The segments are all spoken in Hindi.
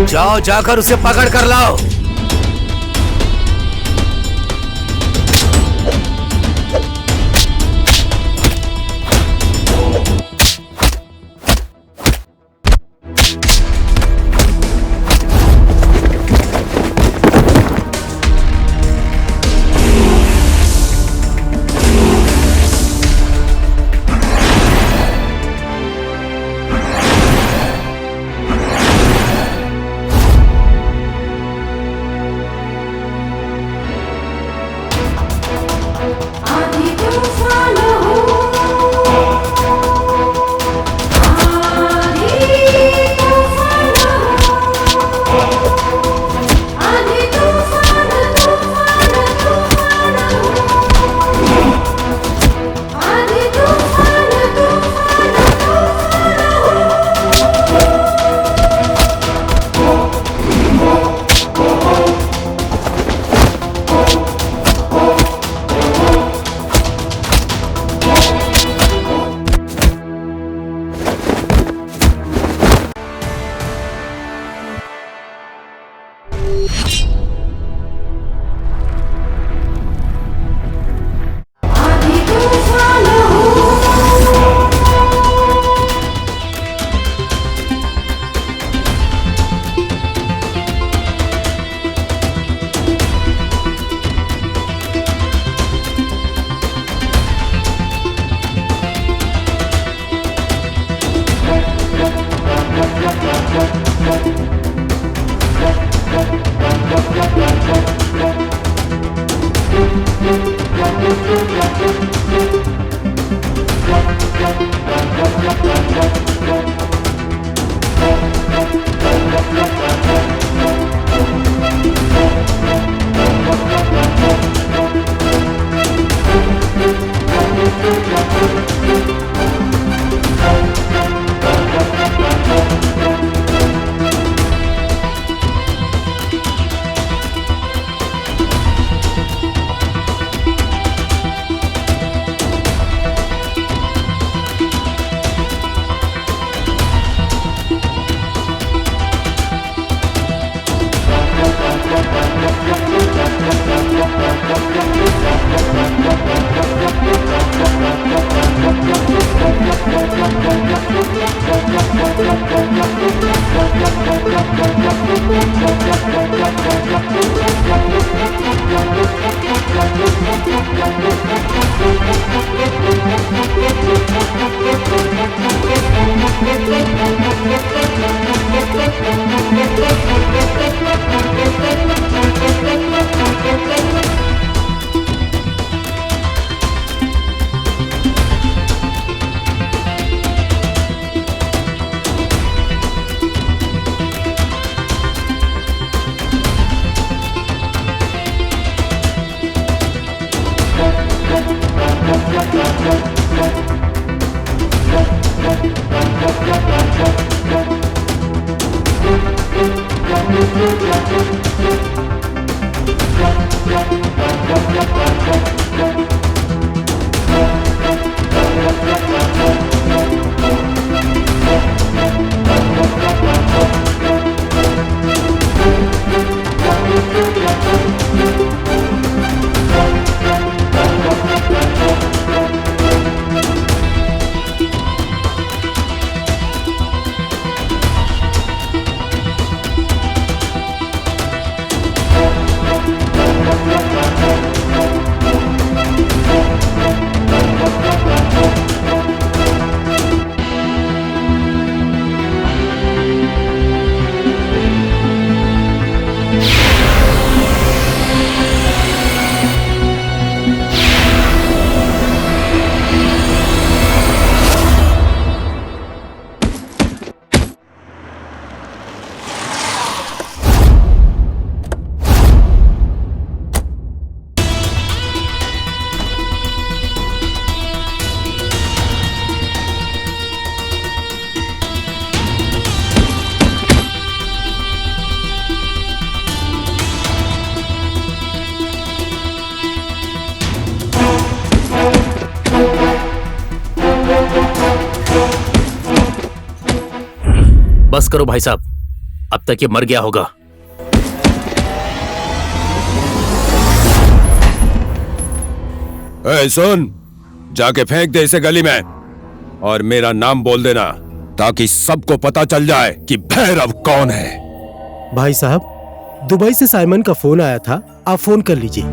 जाओ, जाकर उसे पकड़ कर लाओ। बस करो भाई साहब, अब तक ये मर गया होगा। ए, सुन, जाके फेंक दे इसे गली में और मेरा नाम बोल देना ताकि सबको पता चल जाए कि भैरव कौन है। भाई साहब, दुबई से साइमन का फोन आया था, आप फोन कर लीजिए।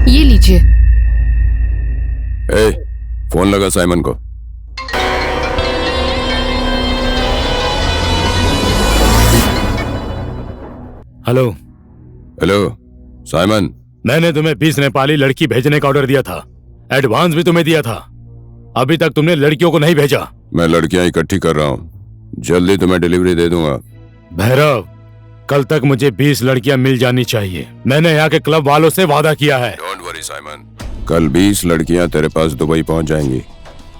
ये लीजिए। ए, फोन लगा साइमन को। हेलो। हेलो साइमन, मैंने तुम्हें 20 नेपाली लड़की भेजने का ऑर्डर दिया था। एडवांस भी तुम्हें दिया था। अभी तक तुमने लड़कियों को नहीं भेजा। मैं लड़कियां इकट्ठी कर रहा हूँ, जल्दी तुम्हें डिलीवरी दे दूंगा। भैरव, कल तक मुझे 20 लड़कियां मिल जानी चाहिए। मैंने यहाँ के क्लब वालों से वादा किया है। डोंट वरी साइमन, कल 20 लड़कियां तेरे पास दुबई पहुंच जाएंगी।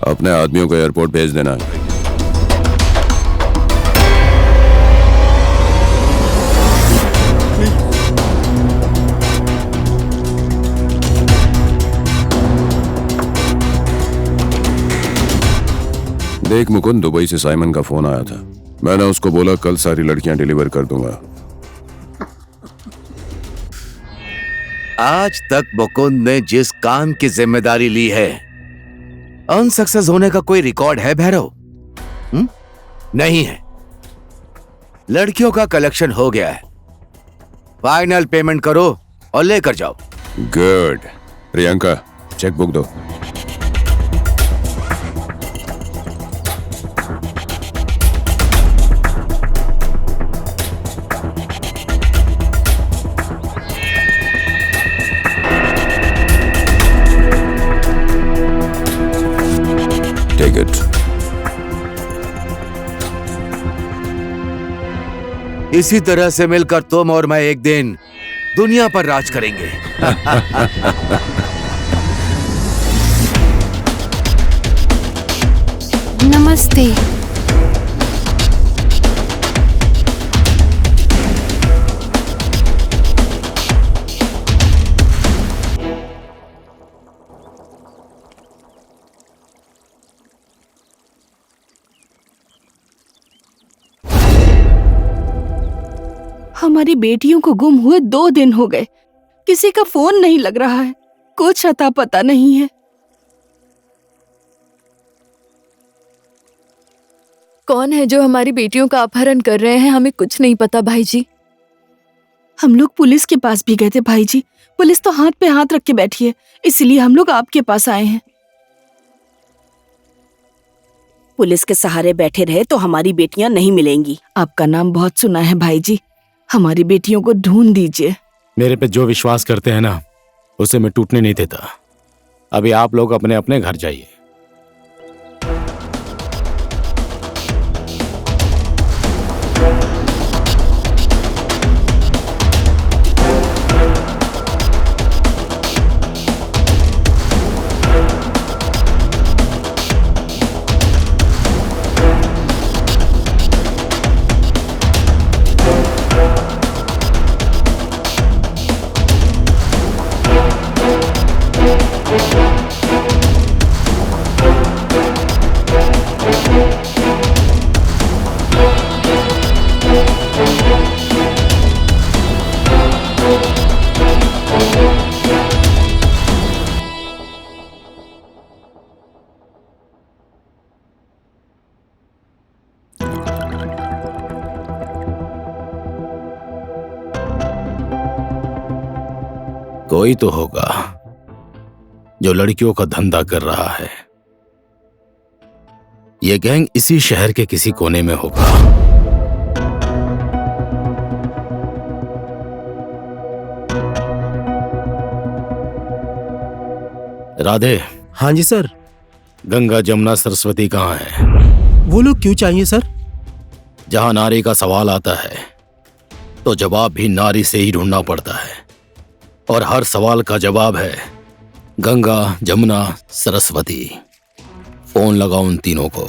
अपने आदमियों को एयरपोर्ट भेज देना। देख मुकुंद, दुबई से साइमन का फोन आया था। मैंने उसको बोला कल सारी लड़कियां डिलीवर कर दूंगा। आज तक मुकुंद ने जिस काम की जिम्मेदारी ली है, अनसक्सेस होने का कोई रिकॉर्ड है भैरव? नहीं है। लड़कियों का कलेक्शन हो गया है, फाइनल पेमेंट करो और लेकर जाओ। गुड। प्रियंका, चेक बुक दो। Take it. इसी तरह से मिलकर तुम और मैं एक दिन दुनिया पर राज करेंगे। नमस्ते। हमारी बेटियों को गुम हुए 2 दिन हो गए। किसी का फोन नहीं लग रहा है, कुछ अता पता नहीं है। कौन है जो हमारी बेटियों का अपहरण कर रहे हैं? हमें कुछ नहीं पता भाई जी। हम लोग पुलिस के पास भी गए थे भाई जी। पुलिस तो हाथ पे हाथ रख के बैठी है, इसलिए हम लोग आपके पास आए हैं। पुलिस के सहारे बैठे रहे तो हमारी बेटियां नहीं मिलेंगी। आपका नाम बहुत सुना है भाई जी, हमारी बेटियों को ढूंढ दीजिए। मेरे पे जो विश्वास करते हैं ना, उसे मैं टूटने नहीं देता। अभी आप लोग अपने अपने घर जाइए। कोई तो होगा जो लड़कियों का धंधा कर रहा है। ये गैंग इसी शहर के किसी कोने में होगा। राधे। हाँ जी सर। गंगा, जमुना, सरस्वती कहाँ है? वो लोग क्यों चाहिए सर? जहां नारी का सवाल आता है तो जवाब भी नारी से ही ढूंढना पड़ता है, और हर सवाल का जवाब है गंगा, जमुना, सरस्वती। फोन लगाओ उन तीनों को।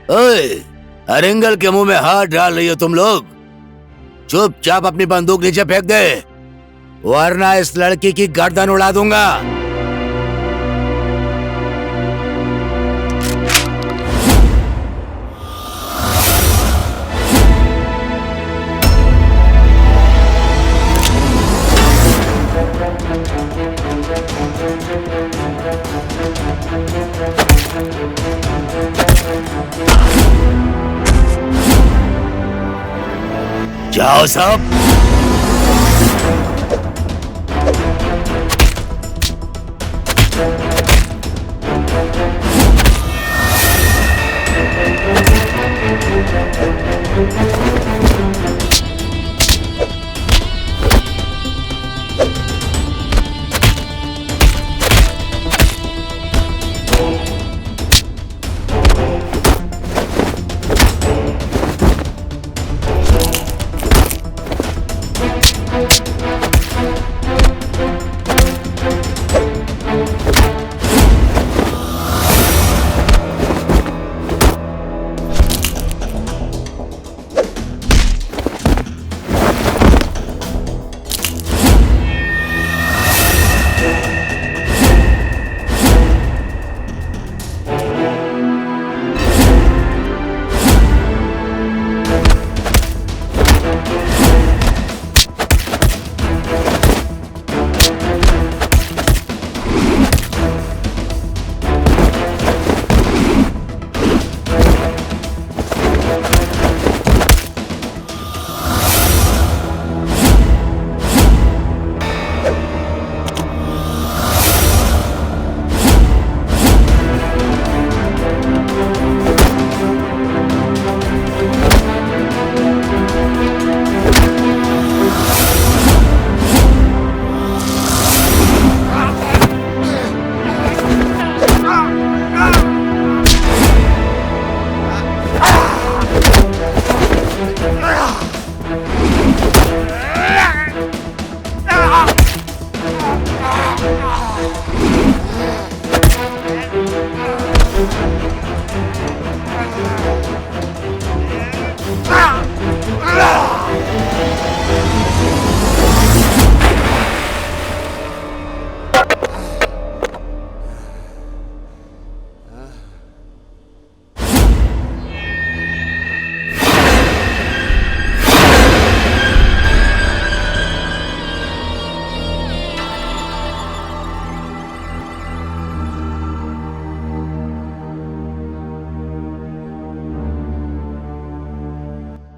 ओए, अरिंगल के मुंह में हाथ डाल रही हो तुम लोग। चुपचाप अपनी बंदूक नीचे फेंक दे, वरना इस लड़की की गर्दन उड़ा दूंगा। जाओ सब।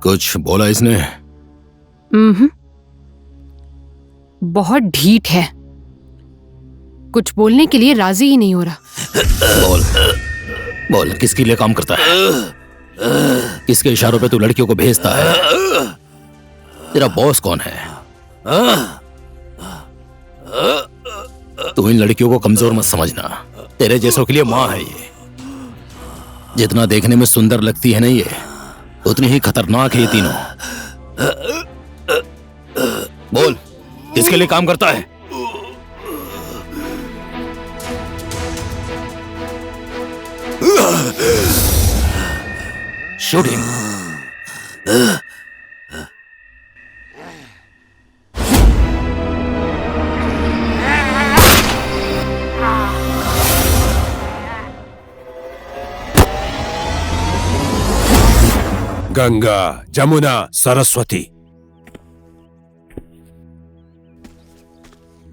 कुछ बोला इसने? बहुत ढीठ है, कुछ बोलने के लिए राजी ही नहीं हो रहा। बोल बोल, किसके लिए काम करता है? किसके इशारों पे तू लड़कियों को भेजता है? तेरा बॉस कौन है? तू इन लड़कियों को कमजोर मत समझना, तेरे जैसों के लिए माँ है ये। जितना देखने में सुंदर लगती है ना ये, उतनी ही खतरनाक है ये तीनों। बोल, किसके लिए काम करता है? शूटिंग। गंगा, जमुना, सरस्वती,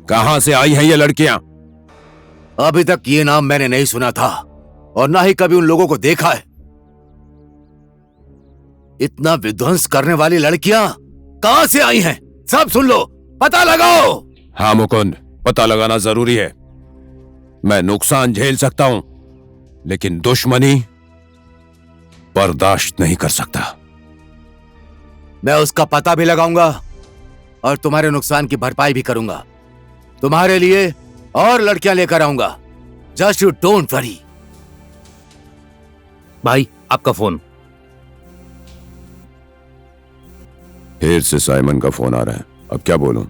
कहां से आई हैं ये लड़कियां? अभी तक ये नाम मैंने नहीं सुना था और ना ही कभी उन लोगों को देखा है। इतना विध्वंस करने वाली लड़कियां कहां से आई हैं? सब सुन लो, पता लगाओ। हाँ मुकुंद, पता लगाना जरूरी है। मैं नुकसान झेल सकता हूं, लेकिन दुश्मनी बर्दाश्त नहीं कर सकता। मैं उसका पता भी लगाऊंगा और तुम्हारे नुकसान की भरपाई भी करूंगा। तुम्हारे लिए और लड़कियां लेकर आऊंगा। Just you don't worry. भाई, आपका फोन। फिर से साइमन का फोन आ रहा है, अब क्या बोलूं?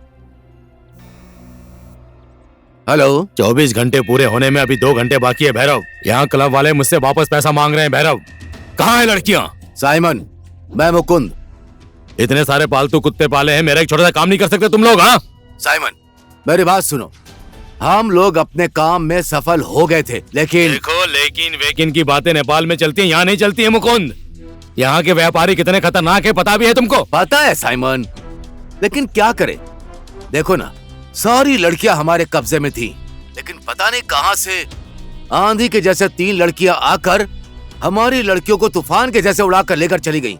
हेलो। 24 घंटे पूरे होने में अभी 2 घंटे बाकी है भैरव। यहाँ क्लब वाले मुझसे वापस पैसा मांग रहे हैं भैरव। कहाँ है लड़कियां? साइमन, मैं मुकुंद। इतने सारे पालतू कुत्ते पाले हैं, मेरा एक छोटा सा काम नहीं कर सकते तुम लोग? हाँ साइमन, मेरी बात सुनो। हम लोग अपने काम में सफल हो गए थे, लेकिन देखो, लेकिन वेकिन की बातें नेपाल में चलती हैं, यहाँ नहीं चलती है मुकुंद। यहाँ के व्यापारी कितने खतरनाक है पता भी है तुमको? पता है साइमन, लेकिन क्या करें? देखो ना, सारी लड़कियां हमारे कब्जे में थी, लेकिन पता नहीं कहां से आंधी के जैसे 3 लड़कियां आकर हमारी लड़कियों को तूफान के जैसे उड़ाकर लेकर चली गईं।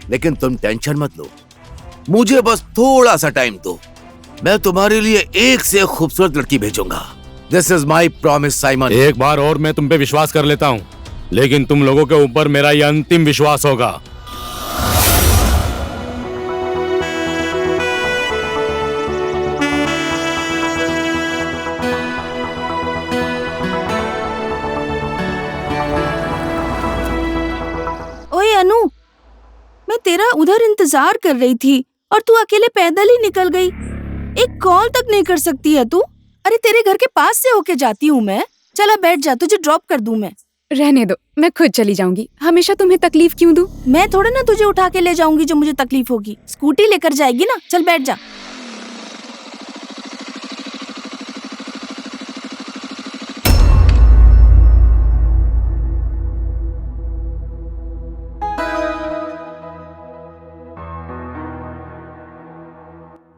लेकिन तुम टेंशन मत लो, मुझे बस थोड़ा सा टाइम दो, मैं तुम्हारे लिए एक से एक खूबसूरत लड़की भेजूंगा। This is my promise Simon. एक बार और मैं तुम पे विश्वास कर लेता हूँ, लेकिन तुम लोगों के ऊपर मेरा यह अंतिम विश्वास होगा। ओए अनु, मैं तेरा उधर इंतजार कर रही थी और तू अकेले पैदल ही निकल गई। एक कॉल तक नहीं कर सकती है तू? अरे तेरे घर के पास से होके जाती हूँ मैं। चला बैठ जा, तुझे ड्रॉप कर दूं मैं। रहने दो, मैं खुद चली जाऊंगी। हमेशा तुम्हें तकलीफ क्यों दूं? मैं थोड़ा ना तुझे उठा के ले जाऊंगी जो मुझे तकलीफ होगी। स्कूटी लेकर जाएगी ना, चल बैठ जा।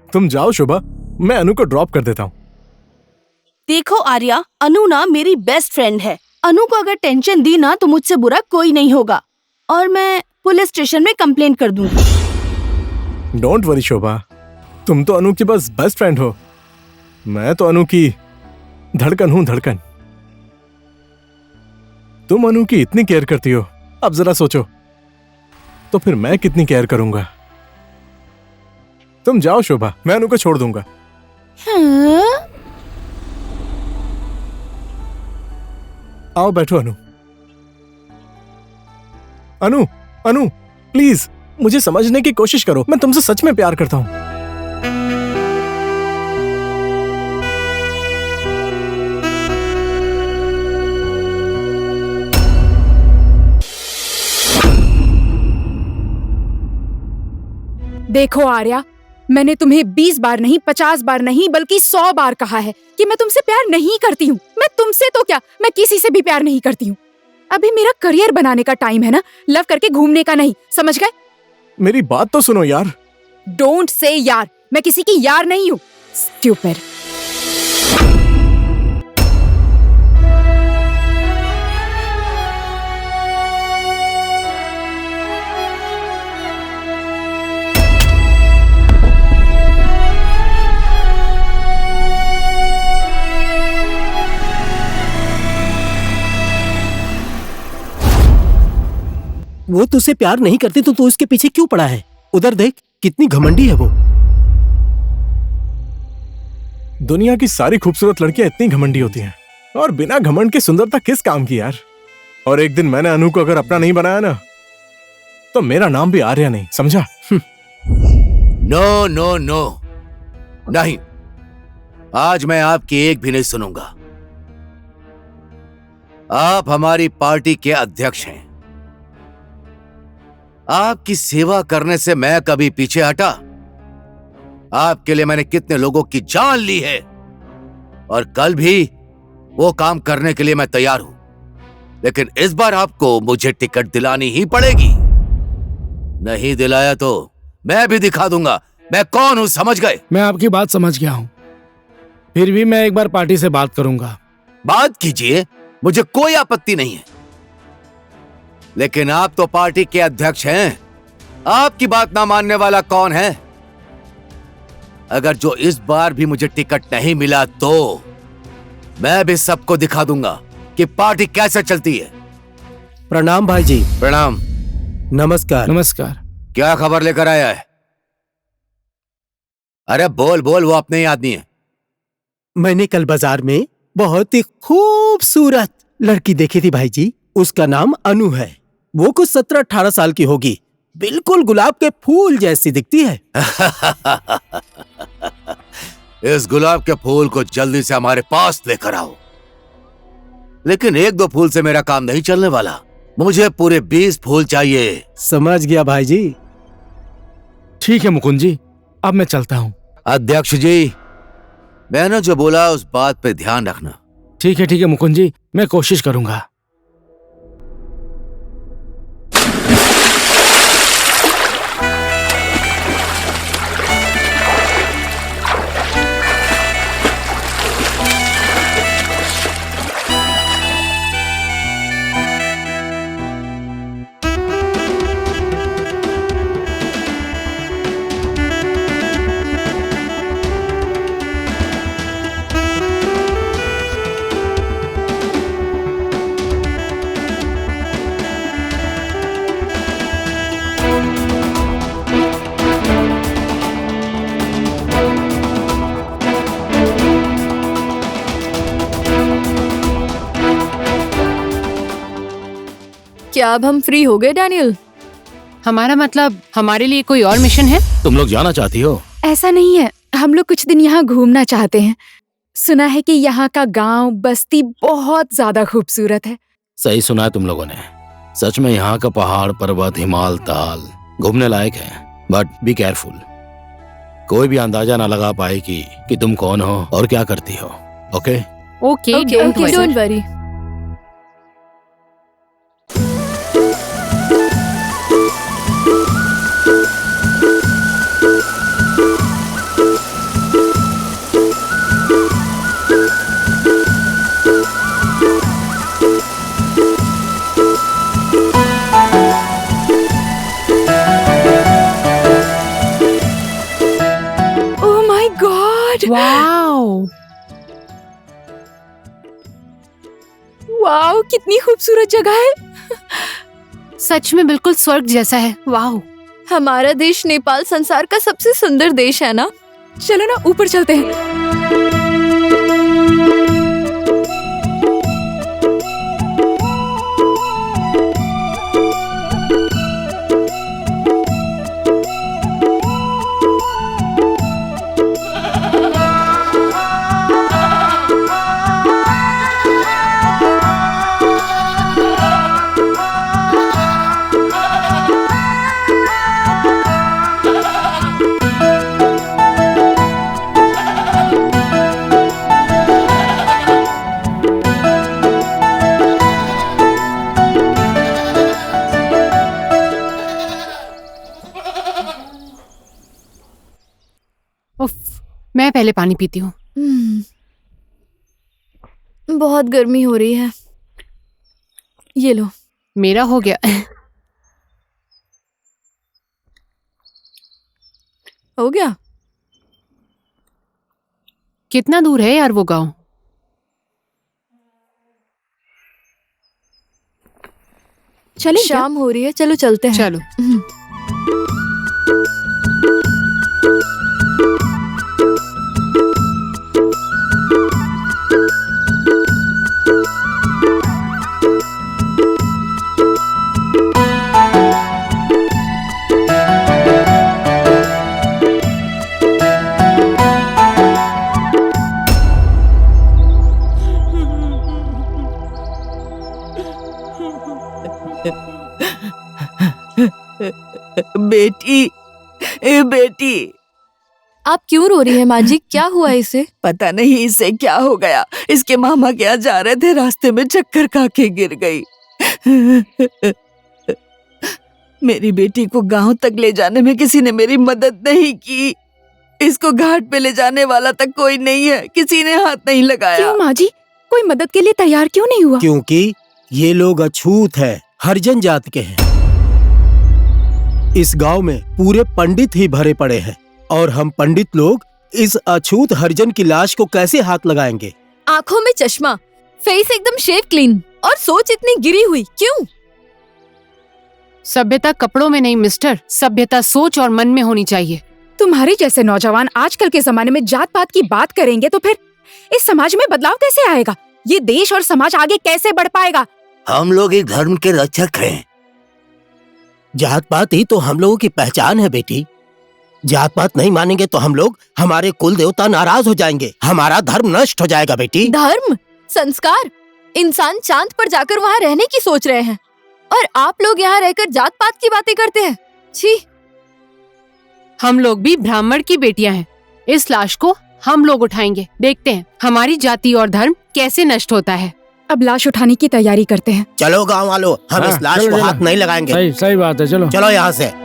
तुम जाओ शोभा, मैं अनु को ड्रॉप कर देता हूँ। देखो आर्या, अनु ना मेरी बेस्ट फ्रेंड है। अनु को अगर टेंशन दी ना तो मुझसे बुरा कोई नहीं होगा, और मैं पुलिस स्टेशन में कंप्लेंट कर दूंगी। डोंट वरी शोभा, तुम तो अनु की बस बेस्ट फ्रेंड हो। मैं तो अनु की धड़कन हूँ, धड़कन। तुम अनु की इतनी केयर करती हो, अब जरा सोचो तो फिर मैं कितनी केयर करूंगा। तुम जाओ शोभा, मैं अनु को छोड़ दूंगा। हाँ? आओ बैठो अनु। अनु, अनु प्लीज मुझे समझने की कोशिश करो, मैं तुमसे सच में प्यार करता हूं। देखो आर्या, मैंने तुम्हें 20 बार नहीं, 50 बार नहीं, बल्कि 100 बार कहा है कि मैं तुमसे प्यार नहीं करती हूँ। मैं तुमसे तो क्या, मैं किसी से भी प्यार नहीं करती हूँ। अभी मेरा करियर बनाने का टाइम है ना, लव करके घूमने का नहीं, समझ गए? मेरी बात तो सुनो यार। डोंट से यार, मैं किसी की यार नहीं हूँ। स्टूपिड। वो तुझसे प्यार नहीं करती तो तू इसके पीछे क्यों पड़ा है? उधर देख, कितनी घमंडी है वो। दुनिया की सारी खूबसूरत लड़कियां इतनी घमंडी होती हैं, और बिना घमंड के सुंदरता किस काम की यार। और एक दिन मैंने अनु को अगर अपना नहीं बनाया ना, तो मेरा नाम भी आर्या नहीं, समझा? नो नो नो, नहीं, आज मैं आपकी एक भी नहीं सुनूंगा। आप हमारी पार्टी के अध्यक्ष हैं। आपकी सेवा करने से मैं कभी पीछे हटा? आपके लिए मैंने कितने लोगों की जान ली है, और कल भी वो काम करने के लिए मैं तैयार हूं। लेकिन इस बार आपको मुझे टिकट दिलानी ही पड़ेगी। नहीं दिलाया तो मैं भी दिखा दूंगा मैं कौन हूं, समझ गए? मैं आपकी बात समझ गया हूं, फिर भी मैं एक बार पार्टी से बात करूंगा। बात कीजिए, मुझे कोई आपत्ति नहीं है, लेकिन आप तो पार्टी के अध्यक्ष हैं। आपकी बात ना मानने वाला कौन है? अगर जो इस बार भी मुझे टिकट नहीं मिला तो मैं भी सबको दिखा दूंगा कि पार्टी कैसे चलती है। प्रणाम भाई जी। प्रणाम। नमस्कार। नमस्कार। क्या खबर लेकर आया है? अरे बोल बोल, वो अपने ही आदमी है। मैंने कल बाजार में बहुत ही खूबसूरत लड़की देखी थी भाई जी। उसका नाम अनु है। वो कुछ 17-18 साल की होगी, बिल्कुल गुलाब के फूल जैसी दिखती है। इस गुलाब के फूल को जल्दी से हमारे पास लेकर आओ। लेकिन 1-2 फूल से मेरा काम नहीं चलने वाला। मुझे पूरे 20 फूल चाहिए। समझ गया भाई जी। ठीक है मुकुंद जी, अब मैं चलता हूँ। अध्यक्ष जी, मैंने जो बोला उस बात पे ध्यान रखना। ठीक है मुकुंद जी, मैं कोशिश करूंगा। क्या अब हम फ्री हो गए डैनियल? हमारा मतलब हमारे लिए कोई और मिशन है? तुम लोग जाना चाहती हो? ऐसा नहीं है, हम लोग कुछ दिन यहाँ घूमना चाहते हैं। सुना है कि यहाँ का गांव बस्ती बहुत ज्यादा खूबसूरत है। सही सुना है तुम लोगों ने। सच में यहाँ का पहाड़, पर्वत, हिमाल, ताल घूमने लायक है। बट बी केयरफुल, कोई भी अंदाजा ना लगा पाए कि तुम कौन हो और क्या करती हो। Okay okay, don't worry. Oh my God, wow, wow, कितनी खूबसूरत जगह है। सच में बिल्कुल स्वर्ग जैसा है। वाओ, हमारा देश नेपाल संसार का सबसे सुंदर देश है ना। चलो ना ऊपर चलते हैं। उफ, मैं पहले पानी पीती हूँ। बहुत गर्मी हो रही है। ये लो। मेरा हो गया। हो गया? कितना दूर है यार वो गांव? चलें क्या? शाम हो रही है, चलो चलते हैं। चलो। बेटी, बेटी, आप क्यों रो रही है माँ जी? क्या हुआ इसे? पता नहीं इसे क्या हो गया। इसके मामा क्या जा रहे थे, रास्ते में चक्कर खा के गिर गई। मेरी बेटी को गांव तक ले जाने में किसी ने मेरी मदद नहीं की। इसको घाट पे ले जाने वाला तक कोई नहीं है, किसी ने हाथ नहीं लगाया। क्यों माँ जी, कोई मदद के लिए तैयार क्यों नहीं हुआ? क्योंकि ये लोग अछूत है, हरिजन जात के हैं। इस गांव में पूरे पंडित ही भरे पड़े हैं और हम पंडित लोग इस अछूत हरिजन की लाश को कैसे हाथ लगाएंगे? आंखों में चश्मा, फेस एकदम शेव क्लीन और सोच इतनी गिरी हुई, क्यों? सभ्यता कपड़ों में नहीं मिस्टर, सभ्यता सोच और मन में होनी चाहिए। तुम्हारे जैसे नौजवान आजकल के जमाने में जात पात की बात करेंगे तो फिर इस समाज में बदलाव कैसे आएगा? ये देश और समाज आगे कैसे बढ़ पाएगा? हम लोग एक धर्म के रक्षक हैं। जात पात ही तो हम लोगों की पहचान है बेटी। जात पात नहीं मानेंगे तो हम लोग, हमारे कुल देवता नाराज हो जाएंगे, हमारा धर्म नष्ट हो जाएगा बेटी। धर्म, संस्कार, इंसान चांद पर जाकर वहाँ रहने की सोच रहे हैं और आप लोग यहाँ रहकर जात पात की बातें करते हैं। छी। हम लोग भी ब्राह्मण की बेटियां हैं। इस लाश को हम लोग उठाएंगे, देखते हैं हमारी जाति और धर्म कैसे नष्ट होता है। अब लाश उठाने की तैयारी करते हैं। चलो गांव वालों, हम हाँ, इस लाश चलो, को चलो। हाथ नहीं लगाएंगे। सही सही बात है, चलो चलो यहाँ से।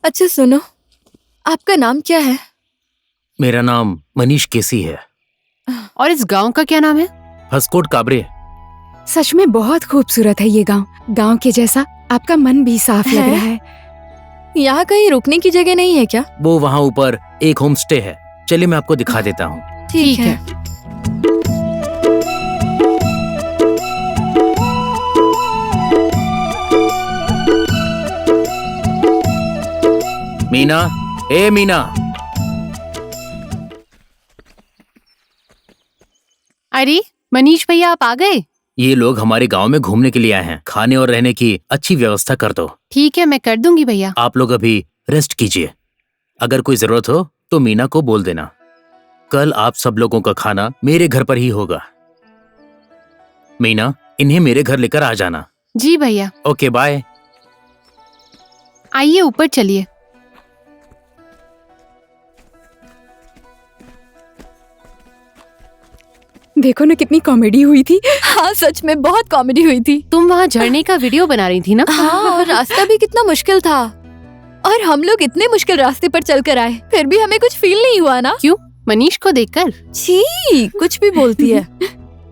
अच्छा सुनो, आपका नाम क्या है? मेरा नाम मनीष केसी है। और इस गांव का क्या नाम है? हसकोट काबरे। सच में बहुत खूबसूरत है ये गांव। गांव के जैसा आपका मन भी साफ लग रहा है। यहाँ कहीं रुकने की जगह नहीं है क्या? वो वहाँ ऊपर एक होम स्टे है, चलिए मैं आपको दिखा देता हूँ। ठीक है। मीना, ए मीना। अरे मनीष भैया, आप आ गए? ये लोग हमारे गांव में घूमने के लिए आए हैं। खाने और रहने की अच्छी व्यवस्था कर दो। ठीक है, मैं कर दूंगी भैया। आप लोग अभी रेस्ट कीजिए। अगर कोई जरूरत हो तो मीना को बोल देना। कल आप सब लोगों का खाना मेरे घर पर ही होगा। मीना, इन्हें मेरे घर लेकर आ जाना। जी भैया। Okay bye. आइए ऊपर चलिए। देखो ना कितनी कॉमेडी हुई थी। हाँ सच में बहुत कॉमेडी हुई थी। तुम वहाँ झरने का वीडियो बना रही थी ना? हाँ, और रास्ता भी कितना मुश्किल था। और हम लोग इतने मुश्किल रास्ते पर चलकर आए, फिर भी हमें कुछ फील नहीं हुआ ना? क्यों? मनीष को देखकर? छी, कुछ भी बोलती है।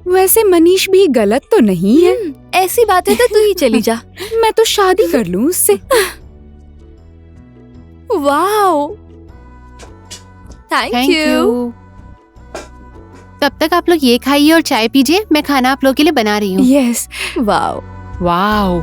वैसे मनीष भी गलत तो नहीं है। ऐसी बातें तो तू ही चली जा। मैं तो शादी कर लूं उससे। Wow, thank you. तब तक आप लोग ये खाइए और चाय पीजिए, मैं खाना आप लोगों के लिए बना रही हूँ। यस। Wow wow.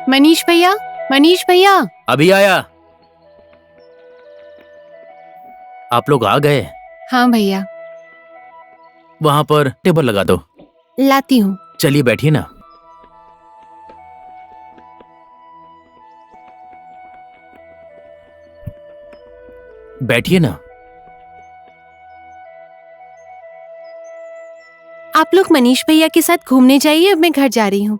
मनीष भैया, मनीष भैया। अभी आया। आप लोग आ गए? हाँ भैया। वहां पर टेबल लगा दो। लाती हूँ। चलिए बैठिए ना। बैठिए ना। आप लोग मनीष भैया के साथ घूमने जाइए, अब मैं घर जा रही हूँ।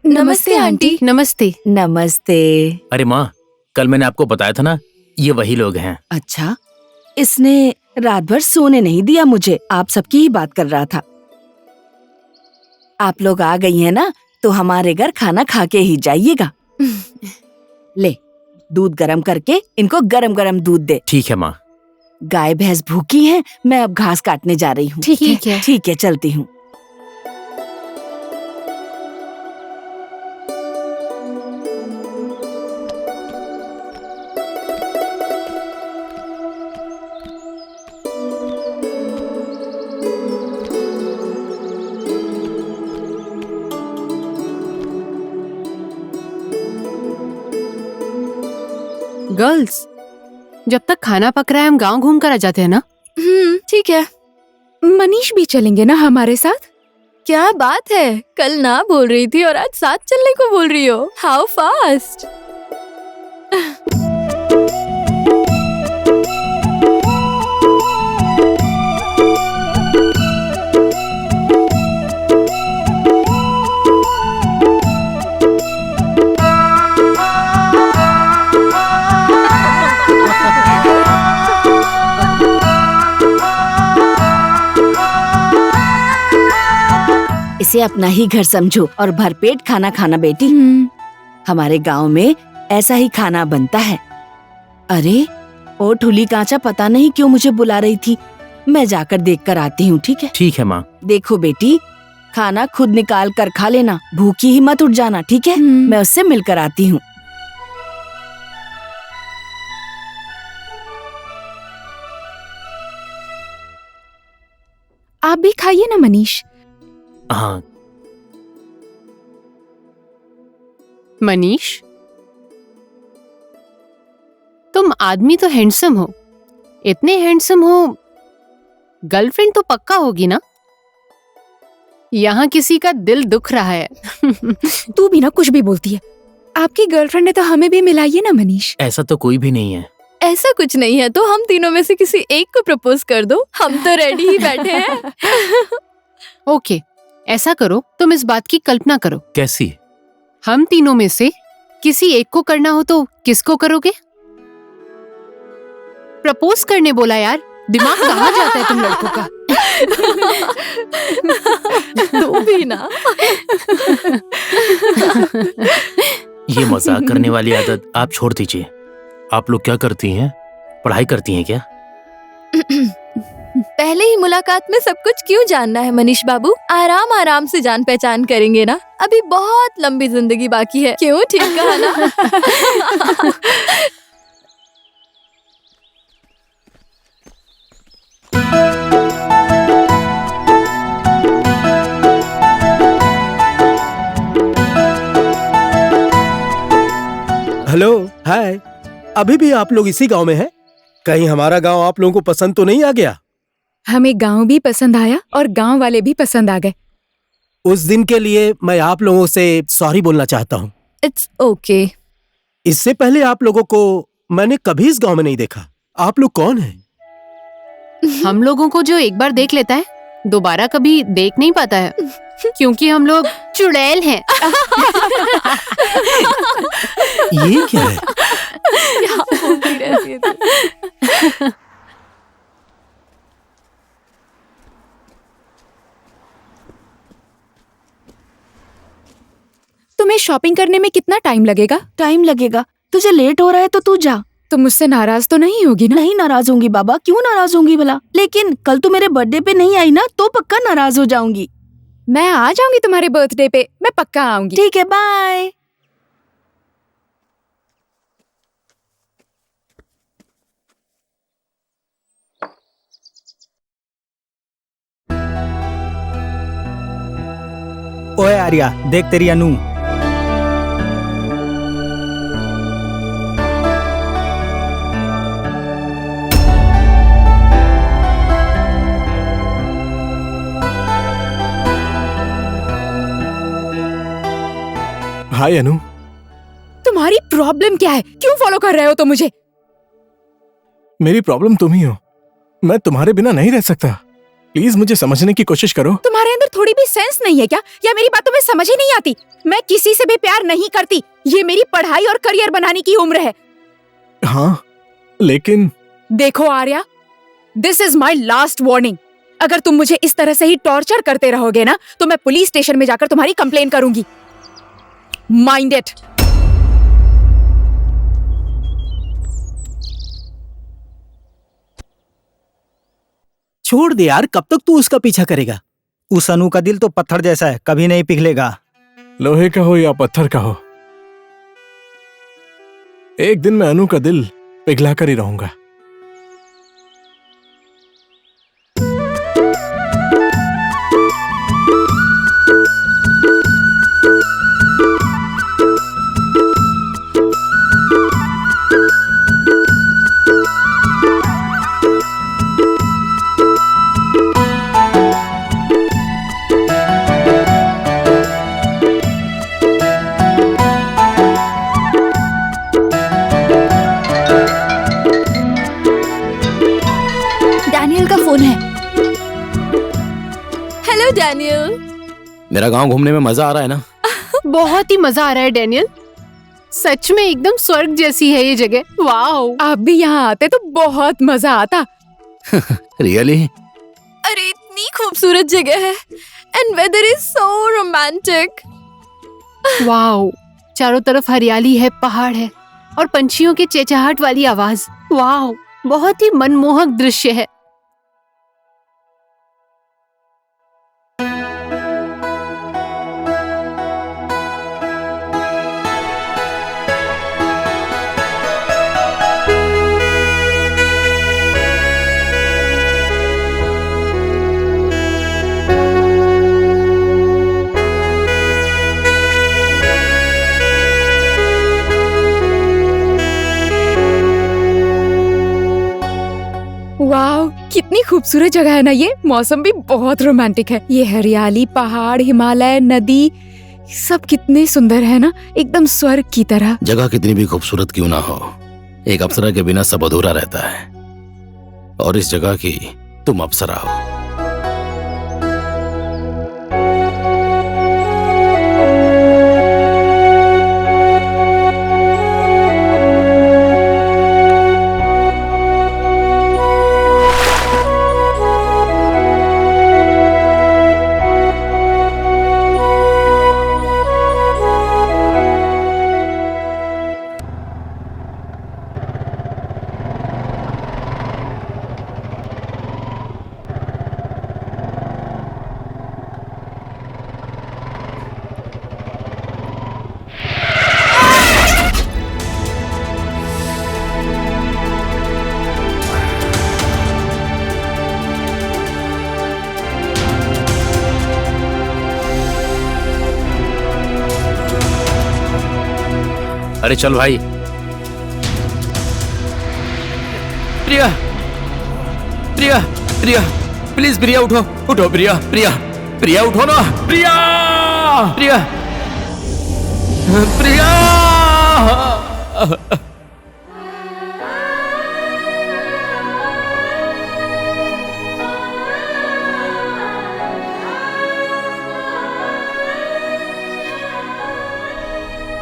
नमस्ते आंटी। नमस्ते। नमस्ते। अरे माँ, कल मैंने आपको बताया था ना, ये वही लोग हैं। अच्छा, इसने रात भर सोने नहीं दिया मुझे, आप सबकी ही बात कर रहा था। आप लोग आ गई हैं ना, तो हमारे घर खाना खा के ही जाइएगा। ले, दूध गरम करके इनको गरम गरम दूध दे। ठीक है माँ। गाय भैंस भूखी हैं, मैं अब घास काटने जा रही हूँ। ठीक है। ठीक है, चलती हूँ। गर्ल्स, जब तक खाना पक रहा है हम गांव घूम कर आ जाते हैं ना। ठीक है। मनीष भी चलेंगे ना हमारे साथ? क्या बात है, कल ना बोल रही थी और आज साथ चलने को बोल रही हो। How fast. इसे अपना ही घर समझो और भरपेट खाना खाना बेटी। हमारे गांव में ऐसा ही खाना बनता है। अरे, ओ ठुली कांचा पता नहीं क्यों मुझे बुला रही थी, मैं जाकर देख कर आती हूँ। ठीक है? ठीक है माँ। देखो बेटी, खाना खुद निकाल कर खा लेना, भूखी ही मत उठ जाना। ठीक है? मैं उससे मिलकर आती हूँ। आप भी खाइए ना मनीष। हाँ। मनीष, तुम आदमी तो हैंडसम हो, इतने हैंडसम हो, गर्लफ्रेंड तो पक्का होगी ना? यहाँ किसी का दिल दुख रहा है। तू भी ना कुछ भी बोलती है। आपकी गर्लफ्रेंड ने तो हमें भी मिलाई है ना मनीष। ऐसा तो कोई भी नहीं है। ऐसा कुछ नहीं है तो हम तीनों में से किसी एक को प्रपोज कर दो, हम तो रेडी ही बैठे हैं। ओके, ऐसा करो, तुम इस बात की कल्पना करो। कैसी? हम तीनों में से किसी एक को करना हो तो किसको करोगे? प्रपोज करने बोला यार, दिमाग कहाँ जाता है तुम लड़कों का? तू भी ना। ये मजाक करने वाली आदत आप छोड़ दीजिए। आप लोग क्या करती हैं? पढ़ाई करती हैं क्या? पहले ही मुलाकात में सब कुछ क्यों जानना है मनीष बाबू? आराम आराम से जान पहचान करेंगे ना, अभी बहुत लंबी जिंदगी बाकी है। क्यों, ठीक कहा ना? हेलो, हाय। अभी भी आप लोग इसी गांव में हैं? कहीं हमारा गांव आप लोगों को पसंद तो नहीं आ गया? हमें गांव भी पसंद आया और गांव वाले भी पसंद आ गए। उस दिन के लिए मैं आप लोगों से सॉरी बोलना चाहता हूँ। It's okay. इससे पहले आप लोगों को मैंने कभी इस गांव में नहीं देखा। आप लोग कौन हैं? हम लोगों को जो एक बार देख लेता है दोबारा कभी देख नहीं पाता है, क्योंकि हम लोग चुड़ैल हैं। ये क्या है? तुम्हें शॉपिंग करने में कितना टाइम लगेगा? टाइम लगेगा? तुझे लेट हो रहा है तो तू जा। तुम मुझसे नाराज तो नहीं होगी ना? नहीं नाराज होंगी बाबा, क्यों नाराज होंगी भला? लेकिन कल तू मेरे बर्थडे पे नहीं आई ना तो पक्का नाराज हो जाऊंगी। मैं आ जाऊंगी तुम्हारे बर्थडे पे, मैं पक्का आऊंगी। ठीक है, बाय। ओए आर्या, देख तेरी अनु। हाय अनु। तुम्हारी प्रॉब्लम क्या है? क्यों फॉलो कर रहे हो तुम मुझे? मेरी प्रॉब्लम तुम ही हो, मैं तुम्हारे बिना नहीं रह सकता। प्लीज मुझे समझने की कोशिश करो। तुम्हारे अंदर थोड़ी भी सेंस नहीं है क्या? या मेरी बात तुम्हें समझ ही नहीं आती? मैं किसी से भी प्यार नहीं करती। ये मेरी पढ़ाई और करियर बनाने की उम्र है। हाँ, लेकिन देखो Arya, this is my last warning. अगर तुम मुझे इस तरह से ही टॉर्चर करते रहोगे ना, तो मैं पुलिस स्टेशन में जाकर तुम्हारी कंप्लेन करूंगी। Mind it. छोड़ दे यार, कब तक तू उसका पीछा करेगा? उस अनु का दिल तो पत्थर जैसा है, कभी नहीं पिघलेगा। लोहे का हो या पत्थर का हो, एक दिन मैं अनु का दिल पिघला कर ही रहूंगा। Hello Daniel. मेरा गांव घूमने में मजा आ रहा है ना? बहुत ही मजा आ रहा है डैनियल, सच में एकदम स्वर्ग जैसी है ये जगह। वाओ, आप भी यहाँ आते तो बहुत मजा आता। रियली? अरे इतनी खूबसूरत जगह है and weather is so romantic. Wow, चारों तरफ हरियाली है, पहाड़ है और पंछियों के चहचहाहट वाली आवाज। वाओ, बहुत ही मनमोहक दृश्य है। वाह, कितनी खूबसूरत जगह है ना ये। मौसम भी बहुत रोमांटिक है। ये हरियाली, पहाड़, हिमालय, नदी, सब कितने सुंदर है ना, एकदम स्वर्ग की तरह। जगह कितनी भी खूबसूरत क्यों ना हो, एक अप्सरा के बिना सब अधूरा रहता है, और इस जगह की तुम अप्सरा हो। अरे चल भाई। प्रिया, प्रिया, प्रिया, प्लीज प्रिया उठो, उठो प्रिया, प्रिया, प्रिया उठो ना, प्रिया, प्रिया, प्रिया।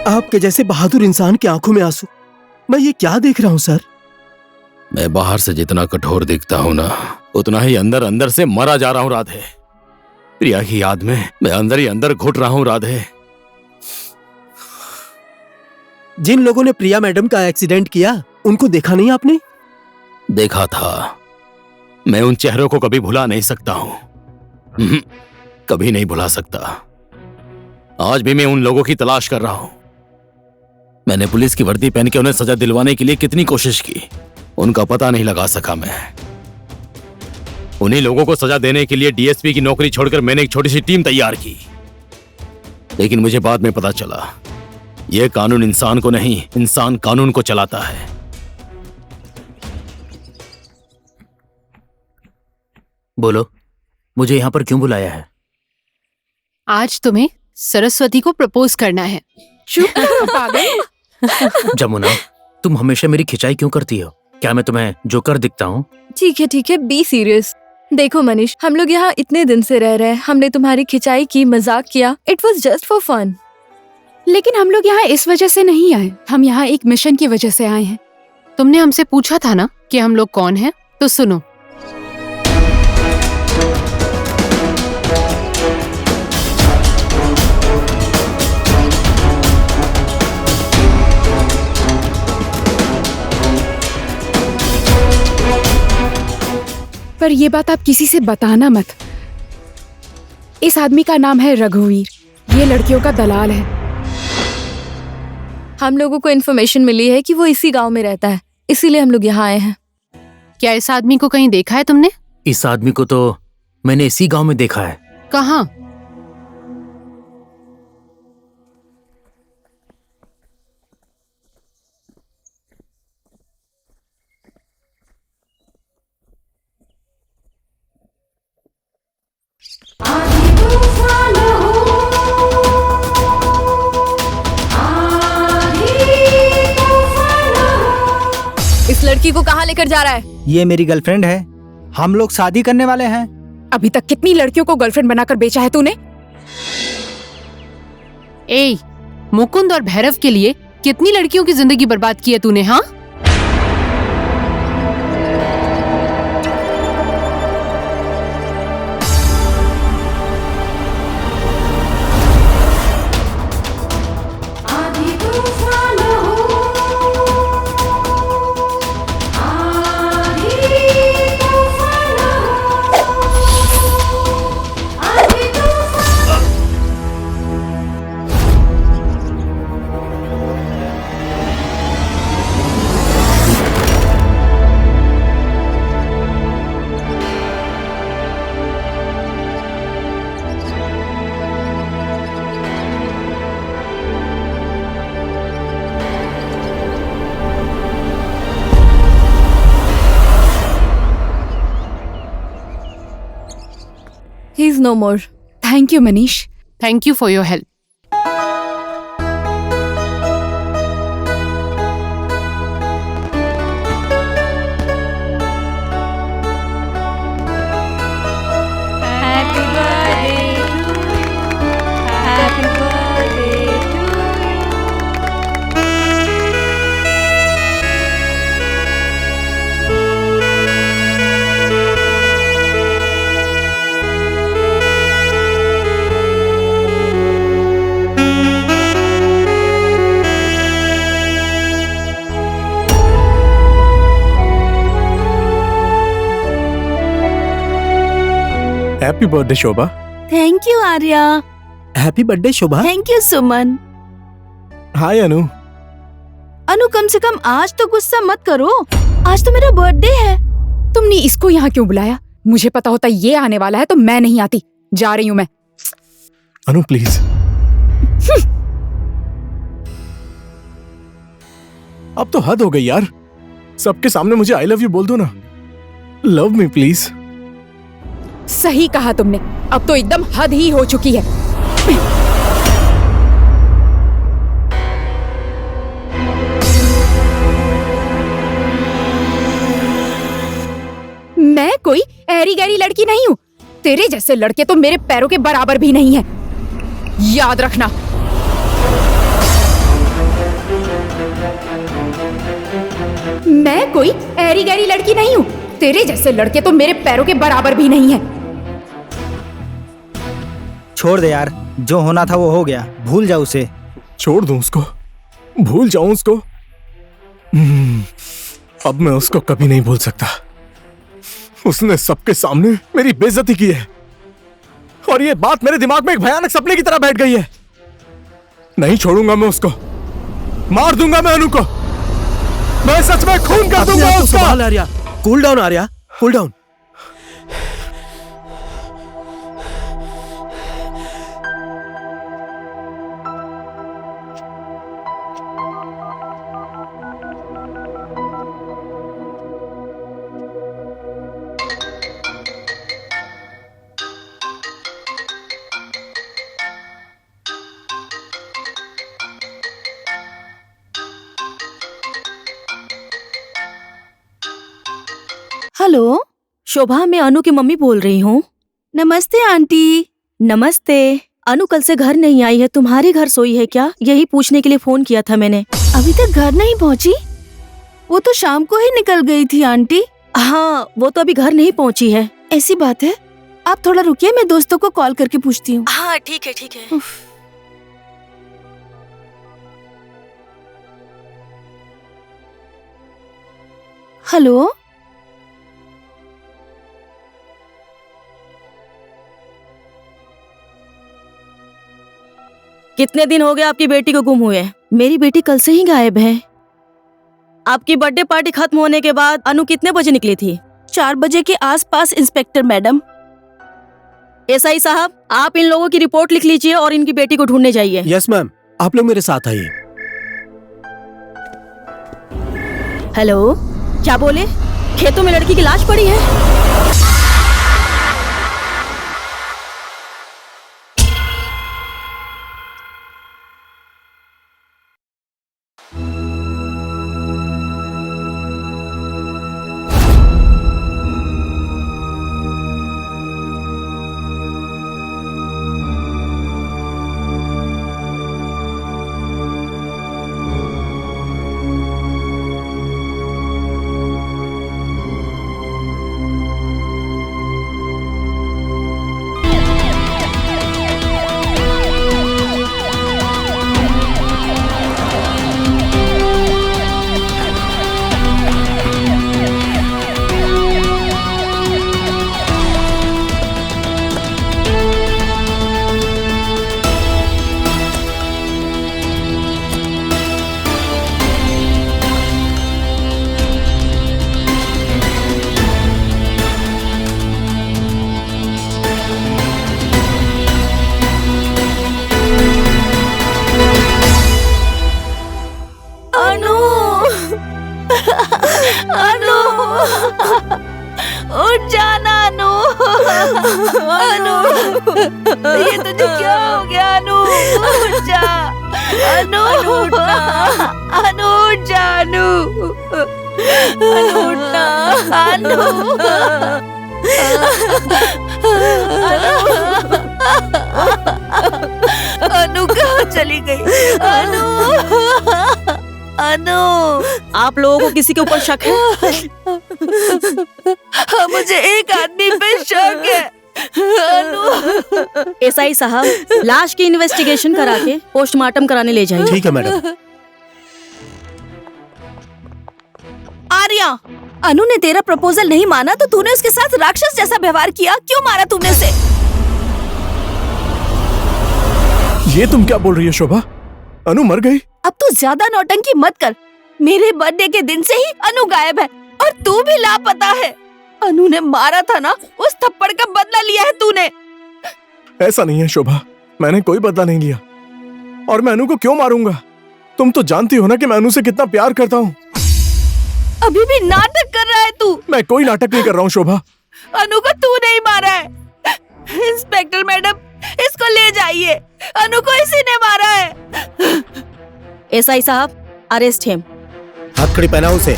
आपके जैसे बहादुर इंसान की आंखों में आंसू, मैं ये क्या देख रहा हूँ सर? मैं बाहर से जितना कठोर दिखता हूँ ना, उतना ही अंदर अंदर से मरा जा रहा हूँ राधे। प्रिया की याद में मैं अंदर ही अंदर घुट रहा हूँ राधे। जिन लोगों ने प्रिया मैडम का एक्सीडेंट किया, उनको देखा नहीं आपने? देखा था। मैं उन चेहरों को कभी भुला नहीं सकता हूँ, कभी नहीं भुला सकता। आज भी मैं उन लोगों की तलाश कर रहा हूँ। मैंने पुलिस की वर्दी पहन के उन्हें सजा दिलवाने के लिए कितनी कोशिश की, उनका पता नहीं लगा सका मैं। उन्हीं लोगों को सजा देने के लिए डीएसपी की नौकरी छोड़कर मैंने एक छोटी सी टीम तैयार की, लेकिन मुझे बाद में पता चला यह कानून इंसान को नहीं, इंसान कानून को चलाता है। बोलो, मुझे यहां पर क्यों बुलाया है? आज तुम्हें सरस्वती को प्रपोज करना है। चुप करो पागल। जमुना, तुम हमेशा मेरी खिंचाई क्यों करती हो? क्या मैं तुम्हें जोकर दिखता हूँ? ठीक है, बी सीरियस। देखो मनीष, हम लोग यहाँ इतने दिन से रह रहे हैं, हमने तुम्हारी खिंचाई की, मजाक किया, it was just for fun. लेकिन हम लोग यहाँ इस वजह से नहीं आए, हम यहाँ एक मिशन की वजह से आए हैं। तुमने हमसे पूछा था ना कि हम लोग कौन हैं, तो सुनो। पर ये बात आप किसी से बताना मत। इस आदमी का नाम है रघुवीर। ये लड़कियों का दलाल है। हम लोगों को इन्फॉर्मेशन मिली है कि वो इसी गांव में रहता है, इसीलिए हम लोग यहाँ आए हैं। क्या इस आदमी को कहीं देखा है तुमने? इस आदमी को तो मैंने इसी गांव में देखा है। कहाँ? इस लड़की को कहाँ लेकर जा रहा है? ये मेरी गर्लफ्रेंड है, हम लोग शादी करने वाले हैं। अभी तक कितनी लड़कियों को गर्लफ्रेंड बनाकर बेचा है तूने? ए, मुकुंद और भैरव के लिए कितनी लड़कियों की जिंदगी बर्बाद की है तूने? हाँ, He is no more. Thank you Manish. Thank you for your help. Happy birthday Shobha. Thank you Arya. Happy birthday Shobha. Thank you Suman. Hi Anu. Anu कम से कम आज तो गुस्सा मत करो, आज तो मेरा बर्थडे है। तुमने इसको यहाँ क्यों बुलाया? मुझे पता होता ये आने वाला है तो मैं नहीं आती। जा रही हूँ मैं। अनु प्लीज। अब तो हद हो गई यार, सबके सामने मुझे आई लव यू बोल दो ना। Love me please. सही कहा तुमने, अब तो एकदम हद ही हो चुकी है। मैं कोई ऐरी गैरी लड़की नहीं हूँ। तेरे जैसे लड़के तो मेरे पैरों के बराबर भी नहीं है, याद रखना। मैं कोई ऐरी गैरी लड़की नहीं हूँ। तेरे जैसे लड़के तो मेरे पैरों के बराबर भी नहीं है। छोड़ दे यार, जो होना था वो हो गया, भूल जा उसे। छोड़ दूं उसको? भूल जाऊं उसको? अब मैं उसको कभी नहीं भूल सकता। उसने सबके सामने मेरी बेइज्जती की है और ये बात मेरे दिमाग में एक भयानक सपने की तरह बैठ गई है। नहीं छोड़ूंगा मैं उसको, मार दूंगा मैं अनु को। मैं सच में खून कर दूंगा उसका। Arya, cool down Arya, cool down. Hello Shobha, मैं अनु की मम्मी बोल रही हूँ। नमस्ते आंटी। नमस्ते। अनु कल से घर नहीं आई है, तुम्हारे घर सोई है क्या? यही पूछने के लिए फोन किया था मैंने। अभी तक घर नहीं पहुँची? वो तो शाम को ही निकल गई थी आंटी। हाँ, वो तो अभी घर नहीं पहुंची है। ऐसी बात है? आप थोड़ा रुकिए, मैं दोस्तों को कॉल करके पूछती हूँ। हाँ ठीक है ठीक है। हेलो, कितने दिन हो गए आपकी बेटी को गुम हुए? मेरी बेटी कल से ही गायब है। आपकी बर्थडे पार्टी खत्म होने के बाद अनु कितने बजे निकली थी? 4 बजे के आसपास इंस्पेक्टर मैडम। एसआई साहब, आप इन लोगों की रिपोर्ट लिख लीजिए और इनकी बेटी को ढूंढने जाइए। यस मैम, आप लोग मेरे साथ आइए। हेलो, क्या बोले? खेतों में लड़की की लाश पड़ी है? उठ जाना अनु। अनु, ये तुझे क्या हो गया अनु? उठ जा अनु, उठना अनु, उठ जा अनु, अनु उठना अनु, अनु कहाँ चली गई? अनु, अनु, आप लोगों को किसी के ऊपर शक है? हाँ, मुझे एक आदमी पे शक है। अनु। एसआई साहब, लाश की इन्वेस्टिगेशन करा के पोस्टमार्टम कराने ले जाइए। ठीक है मैडम। आर्या, अनु ने तेरा प्रपोजल नहीं माना तो तूने उसके साथ राक्षस जैसा व्यवहार किया। क्यों मारा तुमने उसे? ये तुम क्या बोल रही है शोभा? अनु मर गई? अब तू ज्यादा नौटंकी मत कर। मेरे बर्थडे के दिन से ही अनु गायब है और तू भी लापता है। अनु ने मारा था ना, उस थप्पड़ का बदला लिया है तूने। ऐसा नहीं है शोभा, मैंने कोई बदला नहीं लिया। और मैं अनु को क्यों मारूंगा? तुम तो जानती हो ना कि मैं अनु से कितना प्यार करता हूँ। अभी भी नाटक कर रहा है तू। मैं कोई नाटक नहीं कर रहा हूँ शोभा। अनु को तू नहीं मारा है। इंस्पेक्टर मैडम, इसको ले जाइए। अनु को इसी ने मारा है। एसआई साहब, अरेस्ट हिम। हथकड़ी पहनाओ उसे।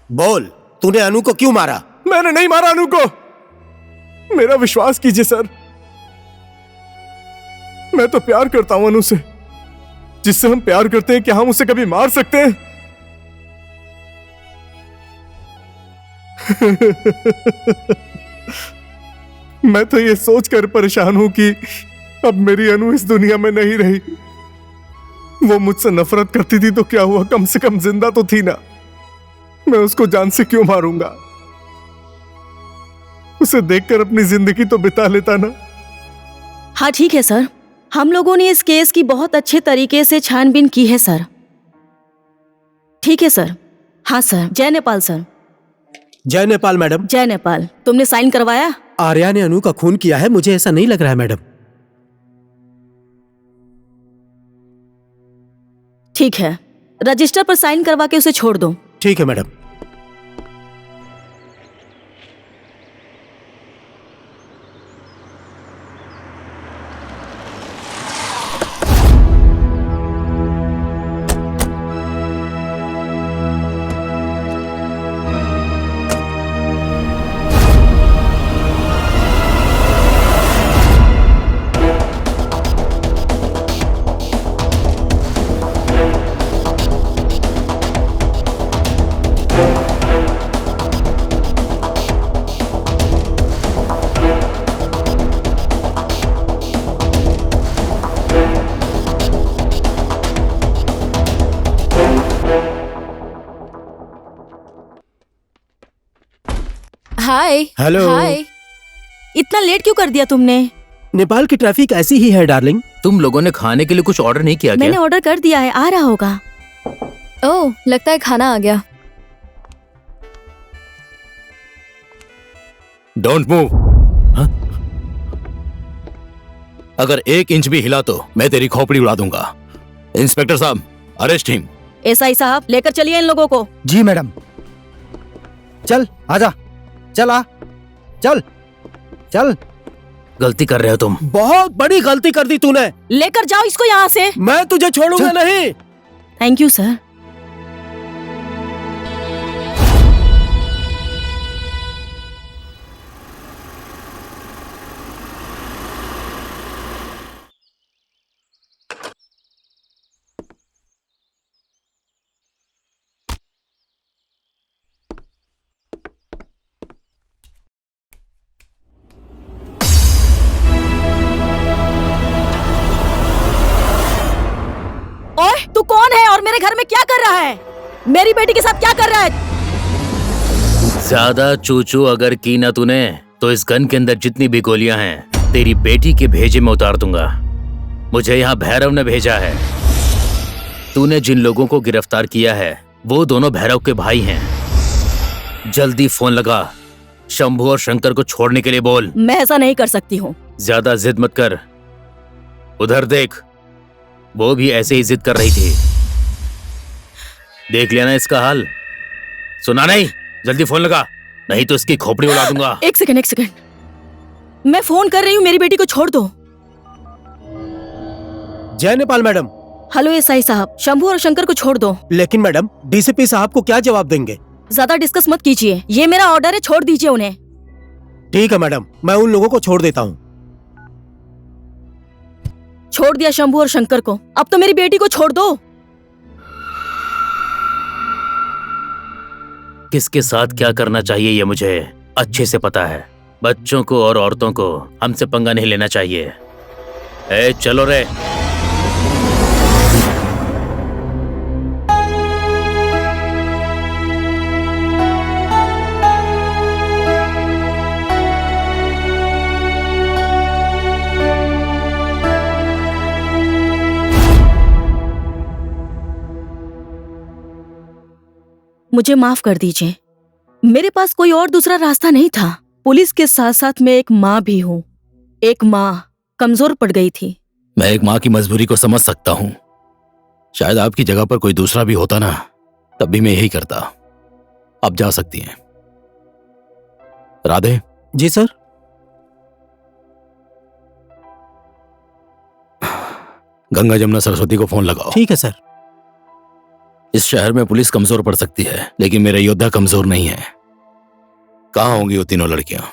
बोल, तूने अनु को क्यों मारा? मैंने नहीं मारा अनु को। मेरा विश्वास कीजिए सर, मैं तो प्यार करता हूं अनु से। जिससे हम प्यार करते हैं, क्या हम उसे कभी मार सकते हैं? मैं तो ये सोचकर परेशान हूं कि अब मेरी अनु इस दुनिया में नहीं रही। वो मुझसे नफरत करती थी तो क्या हुआ, कम से कम जिंदा तो थी ना। मैं उसको जान से क्यों मारूंगा? उसे देखकर अपनी जिंदगी तो बिता लेता ना। हाँ ठीक है सर, हम लोगों ने इस केस की बहुत अच्छे तरीके से छानबीन की है सर। ठीक है सर। हाँ सर। जय नेपाल सर। जय नेपाल मैडम। जय नेपाल। तुमने साइन करवाया? आर्या ने अनु का खून किया है, मुझे ऐसा नहीं लग रहा है मैडम। ठीक है, रजिस्टर पर साइन करवा के उसे छोड़ दो। ठीक है मैडम। हाय। हेलो। हाय। इतना लेट क्यों कर दिया तुमने? नेपाल की ट्रैफिक ऐसी ही है डार्लिंग। तुम लोगों ने खाने के लिए कुछ ऑर्डर नहीं किया क्या? मैंने ऑर्डर कर दिया है, आ रहा होगा। ओह, लगता है खाना आ गया। Don't move. अगर 1 इंच भी हिला तो मैं तेरी खोपड़ी उड़ा दूंगा। इंस्पेक्टर साहब, अरेस्ट हिम। एसआई साहब, लेकर चलिए इन लोगों को। जी मैडम। चल आजा, चल आ, चल चल। गलती कर रहे हो तुम। बहुत बड़ी गलती कर दी तूने। लेकर जाओ इसको यहाँ से। मैं तुझे छोड़ूंगा नहीं। Thank you sir. ओए, तू कौन है और मेरे घर में क्या कर रहा है? मेरी बेटी के साथ क्या कर रहा है? ज्यादा चूचू अगर की ना तूने तो इस गन के अंदर जितनी भी गोलियां हैं तेरी बेटी के भेजे में उतार दूंगा। मुझे यहाँ भैरव ने भेजा है। तूने जिन लोगों को गिरफ्तार किया है वो दोनों भैरव के भाई हैं। जल्दी फोन लगा, शंभू और शंकर को छोड़ने के लिए बोल। मैं ऐसा नहीं कर सकती हूँ। ज्यादा जिद मत कर। उधर देख, वो भी ऐसे ही जिद कर रही थी। देख लिया ना इसका हाल? सुना नहीं? जल्दी फोन लगा, नहीं तो इसकी खोपड़ी उड़ा दूंगा। एक सेकंड। मैं फोन कर रही हूँ, मेरी बेटी को छोड़ दो। जय नेपाल मैडम। हेलो एसआई साहब, शंभू और शंकर को छोड़ दो। लेकिन मैडम, डीसीपी साहब को क्या जवाब देंगे? ज्यादा डिस्कस मत कीजिए, ये मेरा ऑर्डर है, छोड़ दीजिए उन्हें। ठीक है मैडम, मैं उन लोगों को छोड़ देता हूँ। छोड़ दिया शंभू और शंकर को, अब तो मेरी बेटी को छोड़ दो। किसके साथ क्या करना चाहिए ये मुझे अच्छे से पता है। बच्चों को और औरतों को हमसे पंगा नहीं लेना चाहिए। ए, चलो रे। मुझे माफ कर दीजिए, मेरे पास कोई और दूसरा रास्ता नहीं था। पुलिस के साथ साथ मैं एक माँ भी हूँ। एक माँ कमजोर पड़ गई थी। मैं एक माँ की मजबूरी को समझ सकता हूँ। शायद आपकी जगह पर कोई दूसरा भी होता ना, तब भी मैं यही करता। आप जा सकती हैं। राधे। जी सर। गंगा जमुना सरस्वती को फोन लगाओ। ठीक है सर। इस शहर में पुलिस कमजोर पड़ सकती है, लेकिन मेरे योद्धा कमजोर नहीं है। कहाँ होंगी वो तीनों लड़कियां?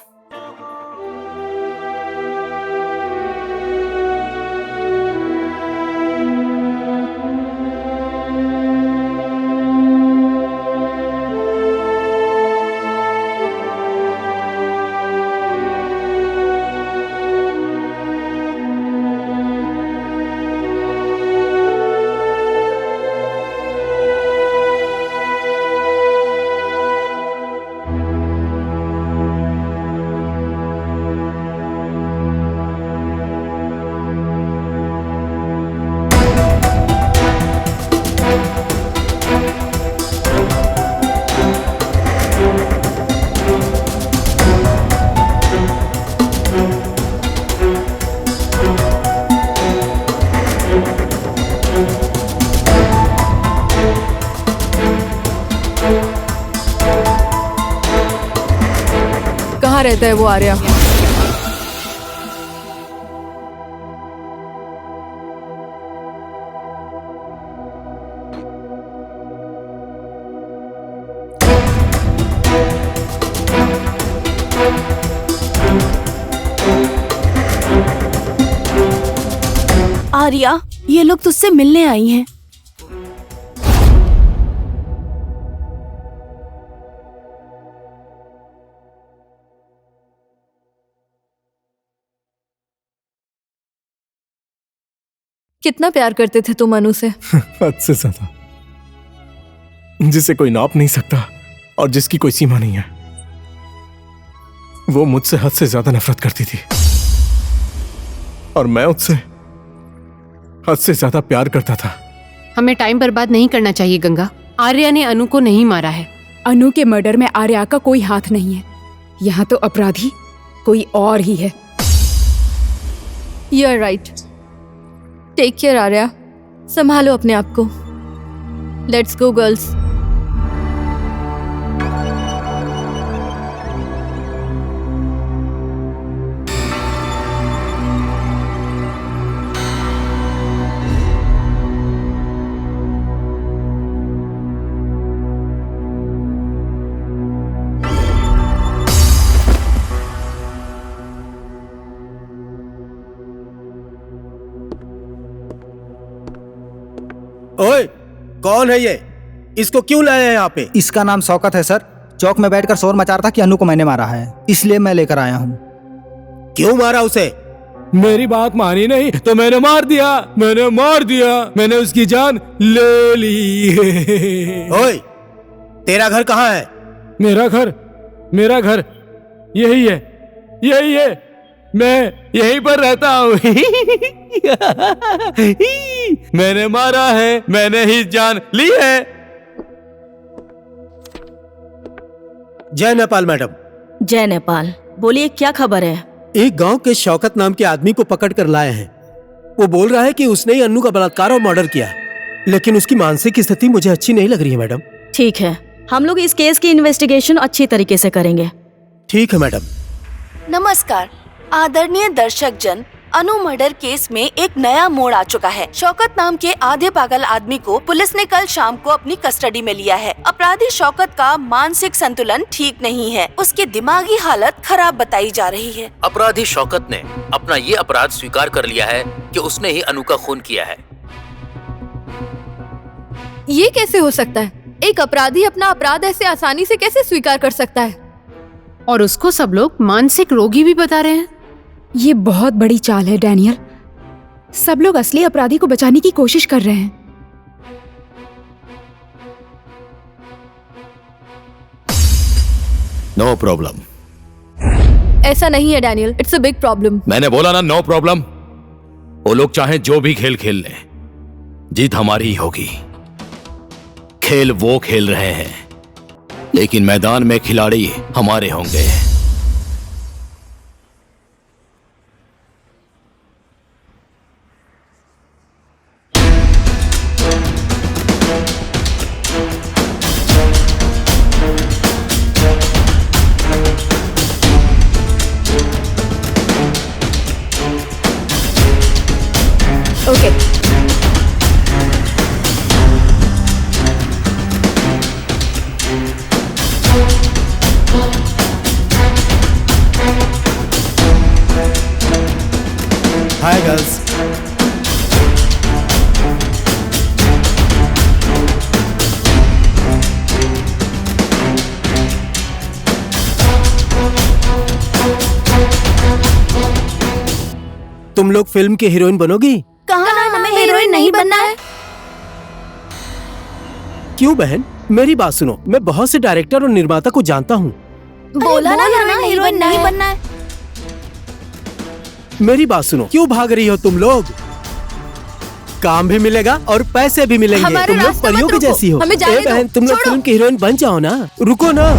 कहाँ रहता है वो आर्या? आर्या, ये लोग तुझसे मिलने आई हैं। कितना प्यार करते थे तुम अनु से? हद से ज्यादा, जिसे कोई नाप नहीं सकता और जिसकी कोई सीमा नहीं है। वो मुझसे हद से ज्यादा नफरत करती थी और मैं उससे हद से ज्यादा प्यार करता था। हमें टाइम बर्बाद नहीं करना चाहिए गंगा। आर्या ने अनु को नहीं मारा है। अनु के मर्डर में आर्या का कोई हाथ नहीं है। यहाँ तो अपराधी कोई और ही है। You are right. Take care Arya, संभालो अपने आप को। Let's go girls. ओए, कौन है ये? इसको क्यों लाया है यहाँ पे? इसका नाम शौकत है सर। चौक में बैठकर शोर मचा रहा था कि अनु को मैंने मारा है, इसलिए मैं लेकर आया हूँ। क्यों मारा उसे? मेरी बात मानी नहीं तो मैंने मार दिया। मैंने उसकी जान ले ली। ओए, तेरा घर कहाँ है? मेरा घर यही है। मैं यहीं पर रहता हूँ। मैंने मारा है, मैंने ही जान ली है। जय नेपाल मैडम। जय नेपाल। बोलिए, क्या खबर है? एक गांव के शौकत नाम के आदमी को पकड़ कर लाए हैं। वो बोल रहा है कि उसने ही अन्नू का बलात्कार और मर्डर किया, लेकिन उसकी मानसिक स्थिति मुझे अच्छी नहीं लग रही है मैडम। ठीक है, हम लोग इस केस की इन्वेस्टिगेशन अच्छी तरीके से करेंगे। ठीक है मैडम। नमस्कार आदरणीय दर्शक जन, अनु मर्डर केस में एक नया मोड़ आ चुका है। शौकत नाम के आधे पागल आदमी को पुलिस ने कल शाम को अपनी कस्टडी में लिया है। अपराधी शौकत का मानसिक संतुलन ठीक नहीं है, उसकी दिमागी हालत खराब बताई जा रही है। अपराधी शौकत ने अपना ये अपराध स्वीकार कर लिया है कि उसने ही अनु का खून किया है। ये कैसे हो सकता है? एक अपराधी अपना अपराध ऐसे आसानी से कैसे स्वीकार कर सकता है? और उसको सब लोग मानसिक रोगी भी बता रहे हैं। ये बहुत बड़ी चाल है डैनियल। सब लोग असली अपराधी को बचाने की कोशिश कर रहे हैं। No problem. ऐसा नहीं है Daniel, it's a big problem. मैंने बोला ना, नो प्रॉब्लम। वो लोग चाहे जो भी खेल खेल लें, जीत हमारी ही होगी। खेल वो खेल रहे हैं, लेकिन मैदान में खिलाड़ी हमारे होंगे। ओके। Hi girls. तुम लोग फिल्म की हीरोइन बनोगी? कहाँ हमें हीरोइन नहीं बनना है। क्यों बहन, मेरी बात सुनो। मैं बहुत से डायरेक्टर और निर्माता को जानता हूँ। बोला ना हमें हीरोइन नहीं बनना है। मेरी बात सुनो, क्यों भाग रही हो तुम लोग? काम भी मिलेगा और पैसे भी मिलेंगे। हमारे तुम लोग रास्ते परियों मत की रुको, जैसी हो। हमें जाने ए बहन, दो, तुम लोग छोड़ो। फिल्म की हीरोइन बन जाओ ना। रुको ना।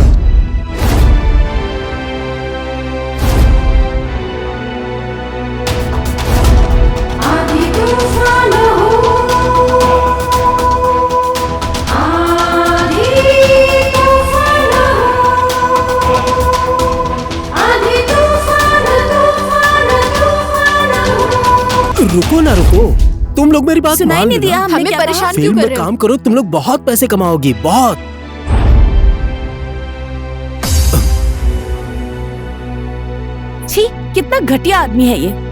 रुको ना रुको, तुम लोग मेरी बात सुनाई मान नहीं लो ना। दिया हमने हमें क्या परेशान कहा? क्यों फिल्म कर में रहे हो? काम करो, तुम लोग बहुत पैसे कमाओगी, बहुत। छी, कितना घटिया आदमी है ये।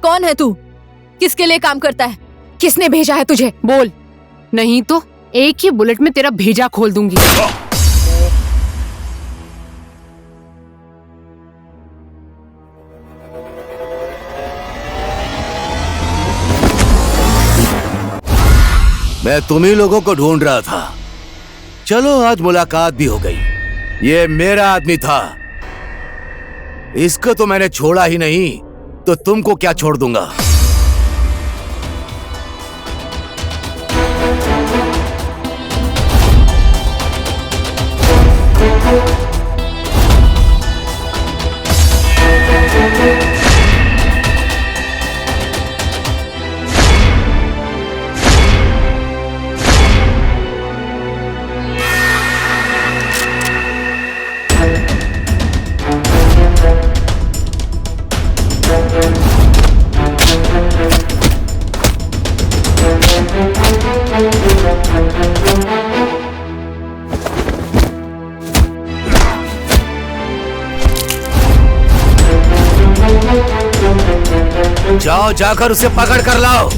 कौन है तू? किसके लिए काम करता है? किसने भेजा है तुझे? बोल। नहीं तो एक ही बुलेट में तेरा भेजा खोल दूंगी। मैं तुम्ही लोगों को ढूंढ रहा था। चलो आज मुलाकात भी हो गई। ये मेरा आदमी था, इसको तो मैंने छोड़ा ही नहीं, तो तुमको क्या छोड़ दूंगा। जाओ, जाकर उसे पकड़ कर लाओ।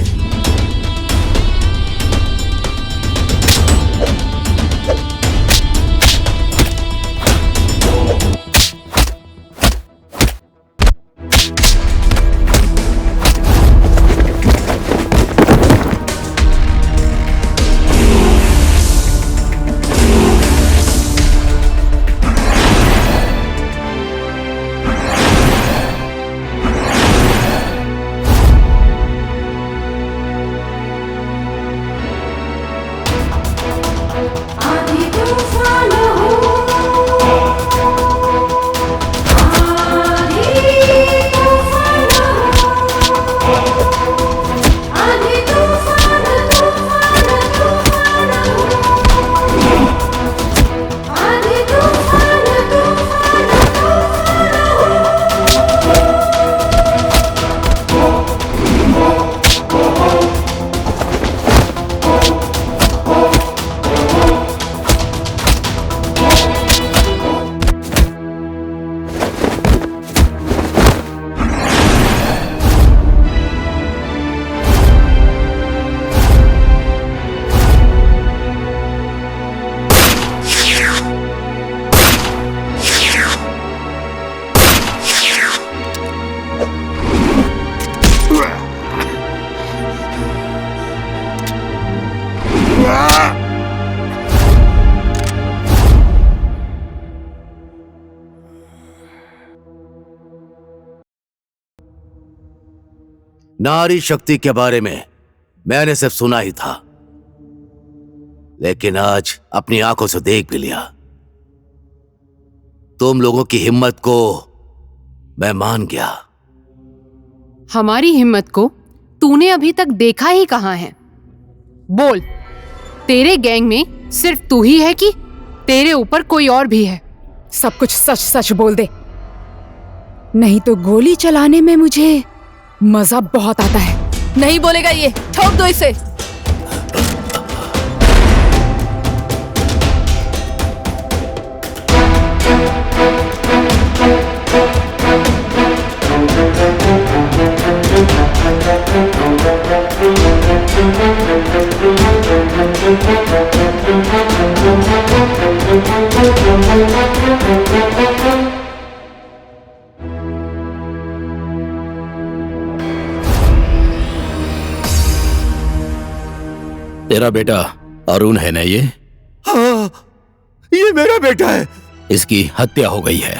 नारी शक्ति के बारे में मैंने सिर्फ सुना ही था, लेकिन आज अपनी आंखों से देख भी लिया। तुम लोगों की हिम्मत को मैं मान गया। हमारी हिम्मत को तूने अभी तक देखा ही कहाँ है? बोल, तेरे गैंग में सिर्फ तू ही है कि तेरे ऊपर कोई और भी है? सब कुछ सच सच बोल दे, नहीं तो गोली चलाने में मुझे मजा बहुत आता है। नहीं बोलेगा ये, ठोक दो इसे। तेरा बेटा अरुण है ना ये? हाँ, ये मेरा बेटा है। इसकी हत्या हो गई है।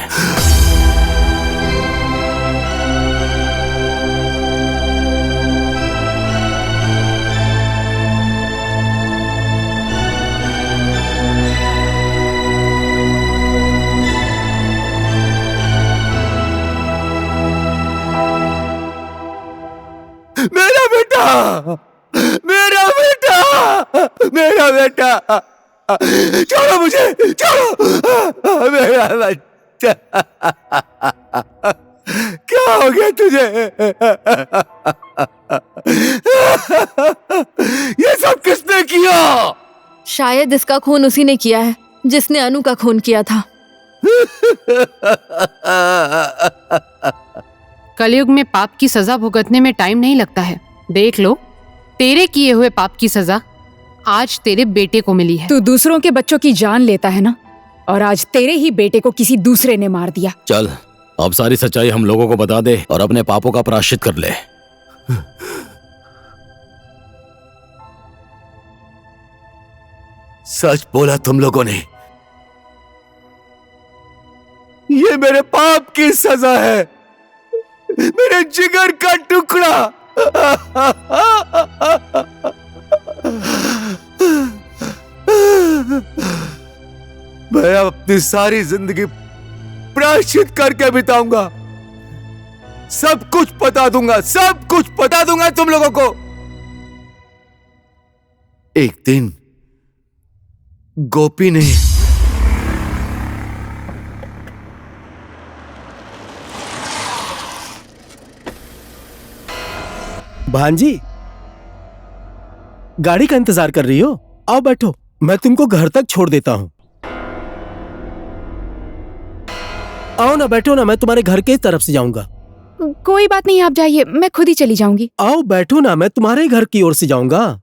मेरा बेटा, मेरा बेटा, मेरा बेटा, छोड़ो मुझे, छोड़ो मेरा बच्चा। क्या हो गया तुझे? ये सब किसने किया? शायद इसका खून उसी ने किया है जिसने अनु का खून किया था। कलयुग में पाप की सजा भुगतने में टाइम नहीं लगता है। देख लो, तेरे किए हुए पाप की सजा आज तेरे बेटे को मिली है। तू दूसरों के बच्चों की जान लेता है ना, और आज तेरे ही बेटे को किसी दूसरे ने मार दिया। चल, अब सारी सच्चाई हम लोगों को बता दे और अपने पापों का प्रायश्चित कर ले। सच बोला तुम लोगों ने। ये मेरे पाप की सजा है, मेरे जिगर का टुकड़ा। मैं अपनी सारी जिंदगी प्रायश्चित करके बिताऊंगा। सब कुछ बता दूंगा, सब कुछ बता दूंगा तुम लोगों को। एक दिन गोपी ने भांजी, गाड़ी का इंतजार कर रही हो? आओ बैठो, मैं तुमको घर तक छोड़ देता हूँ। आओ ना, बैठो ना, मैं तुम्हारे घर के तरफ से जाऊंगा। कोई बात नहीं, आप जाइए, मैं खुद ही चली जाऊंगी। आओ बैठो ना, मैं तुम्हारे घर की ओर से जाऊंगा।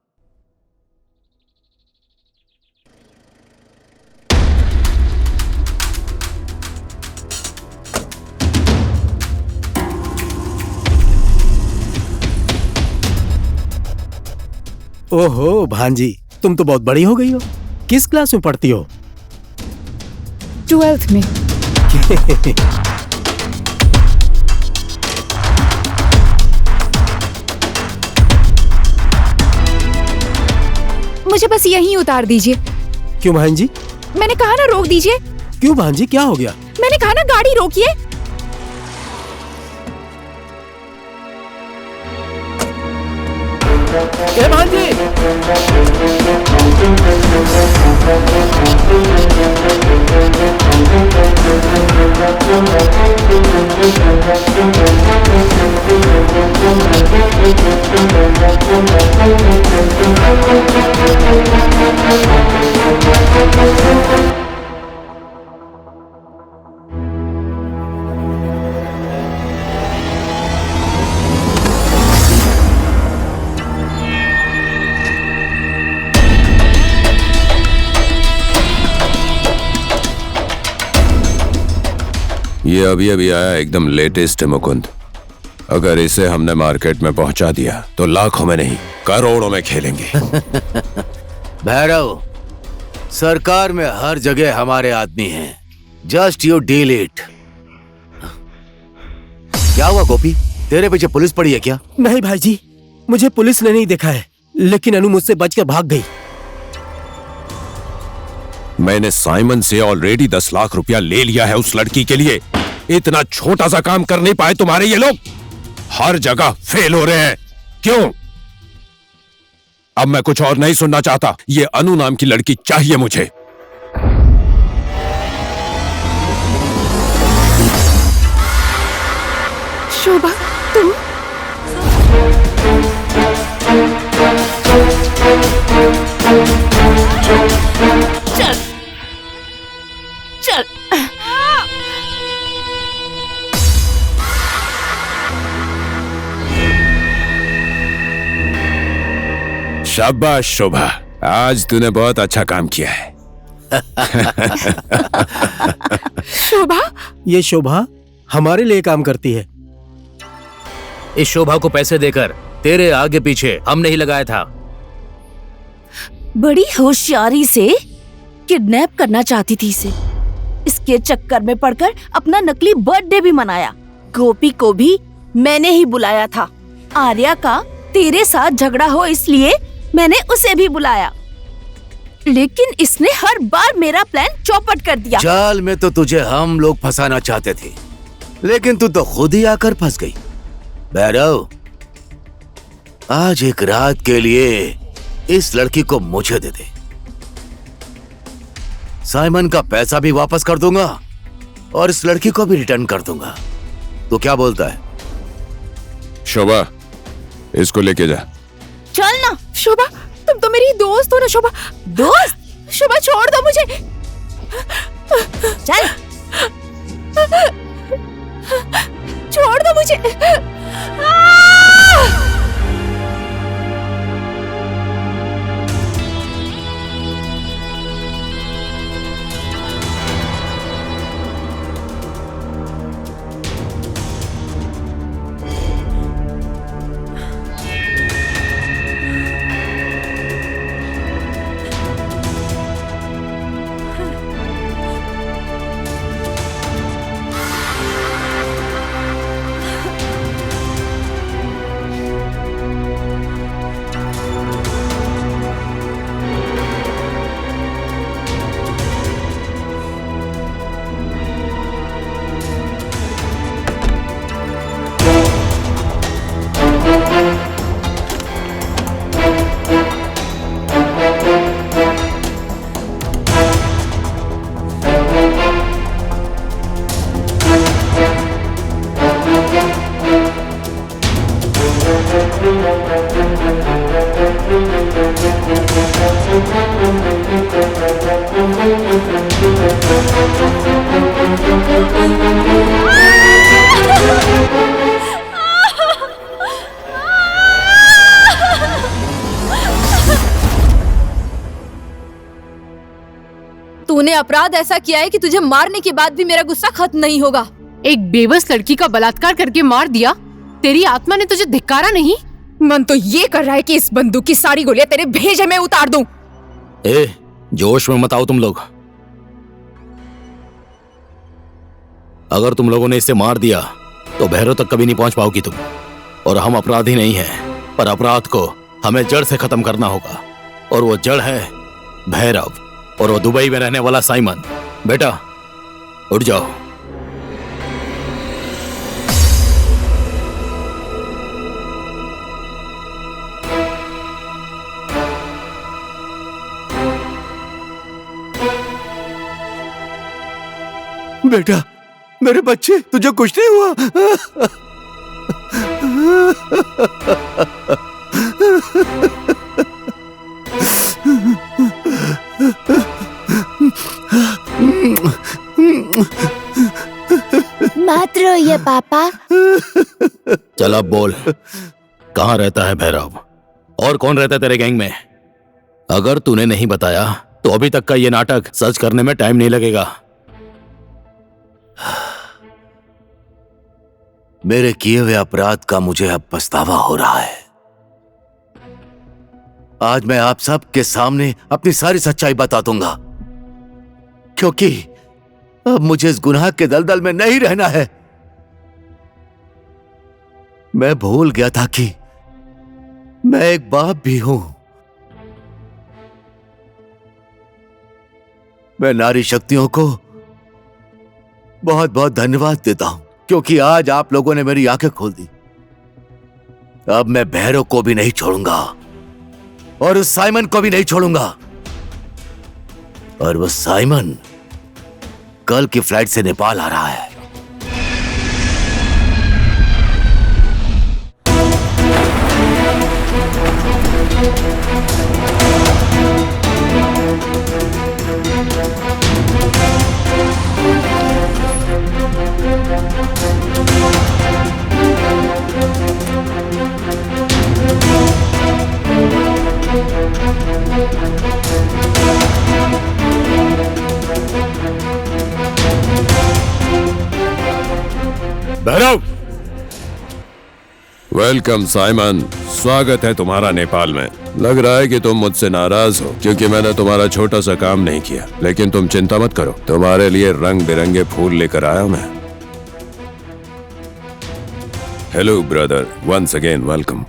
ओहो भांजी, तुम तो बहुत बड़ी हो गई हो। किस क्लास में पढ़ती हो? 12th में। मुझे बस यहीं उतार दीजिए। क्यों भांजी? मैंने कहा ना रोक दीजिए। क्यों भांजी, क्या हो गया? मैंने कहा ना गाड़ी रोकिए। ए भांजी! ये अभी अभी आया, एकदम लेटेस्ट है मुकुंद। अगर इसे हमने मार्केट में पहुंचा दिया तो लाखों में नहीं करोड़ों में खेलेंगे। भैरव, सरकार में हर जगह हमारे आदमी हैं। Just you deal it. क्या हुआ गोपी, तेरे पीछे पुलिस पड़ी है क्या? नहीं भाईजी, मुझे पुलिस ने नहीं देखा है, लेकिन अनु मुझसे बचकर भाग गई। मैंने साइमन से ऑलरेडी 10 लाख रुपया ले लिया है उस लड़की के लिए। इतना छोटा सा काम कर नहीं पाए तुम्हारे ये लोग? हर जगह फेल हो रहे हैं, क्यों? अब मैं कुछ और नहीं सुनना चाहता। ये अनु नाम की लड़की चाहिए मुझे। शोभा, तुम? चल चल। शाबाश शोभा, आज तूने बहुत अच्छा काम किया है। शोभा? ये शोभा हमारे लिए काम करती है। इस शोभा को पैसे देकर तेरे आगे पीछे हमने ही लगाया था। बड़ी होशियारी से किडनैप करना चाहती थी इसे। इसके चक्कर में पड़कर अपना नकली बर्थडे भी मनाया। गोपी को भी मैंने ही बुलाया था। आर्या का तेरे साथ झगड़ा हो इसलिए मैंने उसे भी बुलाया, लेकिन इसने हर बार मेरा प्लान चौपट कर दिया। जाल में तो तुझे हम लोग फंसाना चाहते थे, लेकिन तू तो खुद ही आकर फंस गई। भैरव, आज एक रात के लिए इस लड़की को मुझे दे दे। साइमन का पैसा भी वापस कर दूंगा और इस लड़की को भी रिटर्न कर दूंगा। तो क्या बोलता है? शोभा, इसको लेके जा। चल ना शोभा, तुम तो मेरी दोस्त हो ना शोभा। दोस्त? शोभा छोड़ दो मुझे। चल। छोड़ दो मुझे। तूने अपराध ऐसा किया है कि तुझे मारने के बाद भी मेरा गुस्सा खत्म नहीं होगा। एक बेबस लड़की का बलात्कार करके मार दिया। तेरी आत्मा ने तुझे धिक्कारा नहीं? मन तो ये कर रहा है कि इस बंदूक की सारी गोलियां तेरे भेजे में उतार दूं। ए, जोश में मत आओ तुम लोग। अगर तुम लोगों ने इसे मार दिया तो भैरव तक कभी नहीं पहुंच पाओगी तुम। और हम अपराधी नहीं हैं, पर अपराध को हमें जड़ से खत्म करना होगा। और वो जड़ है भैरव, और वो दुबई में रहने वाला साइमन। बेटा उठ जाओ। बेटा, मेरे बच्चे, तुझे कुछ नहीं हुआ? मत रोइए पापा। चल अब बोल, कहाँ रहता है भैरव? और कौन रहता है तेरे गैंग में? अगर तूने नहीं बताया तो अभी तक का ये नाटक सच करने में टाइम नहीं लगेगा। मेरे किए हुए अपराध का मुझे अब पछतावा हो रहा है। आज मैं आप सब के सामने अपनी सारी सच्चाई बता दूंगा, क्योंकि अब मुझे इस गुनाह के दलदल में नहीं रहना है। मैं भूल गया था कि मैं एक बाप भी हूं। मैं नारी शक्तियों को बहुत बहुत धन्यवाद देता हूं, क्योंकि आज आप लोगों ने मेरी आंखें खोल दी। अब मैं भैरव को भी नहीं छोड़ूंगा और उस साइमन को भी नहीं छोड़ूंगा। और वो साइमन कल की फ्लाइट से नेपाल आ रहा है। भैरव! वेलकम साइमन, स्वागत है तुम्हारा नेपाल में। लग रहा है कि तुम मुझसे नाराज हो क्योंकि मैंने तुम्हारा छोटा सा काम नहीं किया, लेकिन तुम चिंता मत करो, तुम्हारे लिए रंग बिरंगे फूल लेकर आया मैं। Hello brother, once again welcome.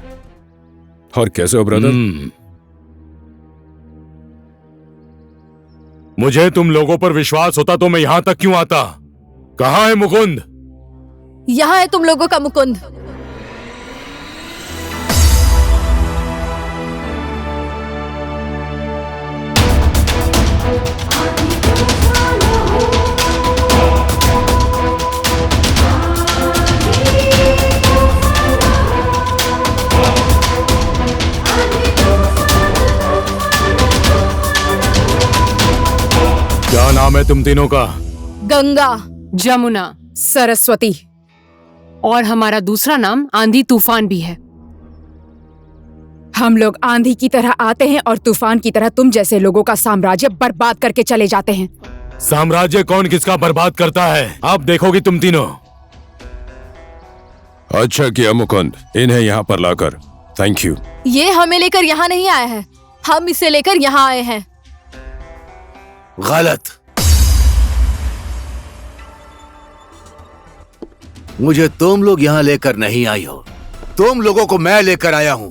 और कैसे हो ब्रदर? मुझे तुम लोगों पर विश्वास होता तो मैं यहाँ तक क्यों आता? कहाँ है मुकुंद? यहाँ है तुम लोगों का मुकुंद। क्या नाम है तुम तीनों का? गंगा, जमुना, सरस्वती। और हमारा दूसरा नाम आंधी तूफान भी है। हम लोग आंधी की तरह आते हैं और तूफान की तरह तुम जैसे लोगों का साम्राज्य बर्बाद करके चले जाते हैं। साम्राज्य कौन किसका बर्बाद करता है, आप देखोगी तुम तीनों। अच्छा किया मुकुंद, इन्हें यहाँ पर लाकर। Thank you. ये हमें लेकर यहाँ नहीं आया है, हम इसे लेकर यहाँ आए हैं। गलत। मुझे तुम लोग यहां लेकर नहीं आई हो, तुम लोगों को मैं लेकर आया हूं।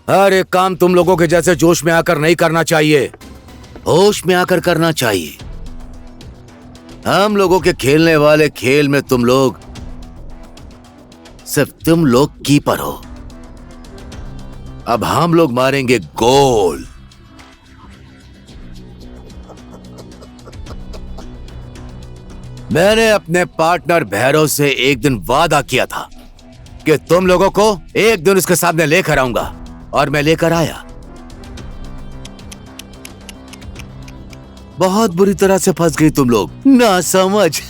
हर एक काम तुम लोगों के जैसे जोश में आकर नहीं करना चाहिए, होश में आकर करना चाहिए। हम लोगों के खेलने वाले खेल में तुम लोग सिर्फ तुम लोग कीपर हो। अब हम लोग मारेंगे गोल। मैंने अपने पार्टनर भैरव से एक दिन वादा किया था कि तुम लोगों को एक दिन उसके सामने लेकर आऊंगा, और मैं लेकर आया। बहुत बुरी तरह से फंस गई तुम लोग, ना समझ।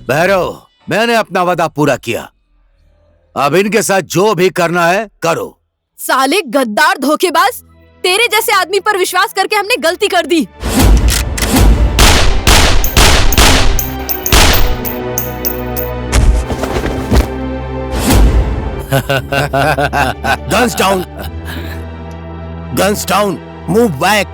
भैरव, मैंने अपना वादा पूरा किया, अब इनके साथ जो भी करना है करो। साले गद्दार धोखेबाज, तेरे जैसे आदमी पर विश्वास करके हमने गलती कर दी। Guns down! Guns down! Move back!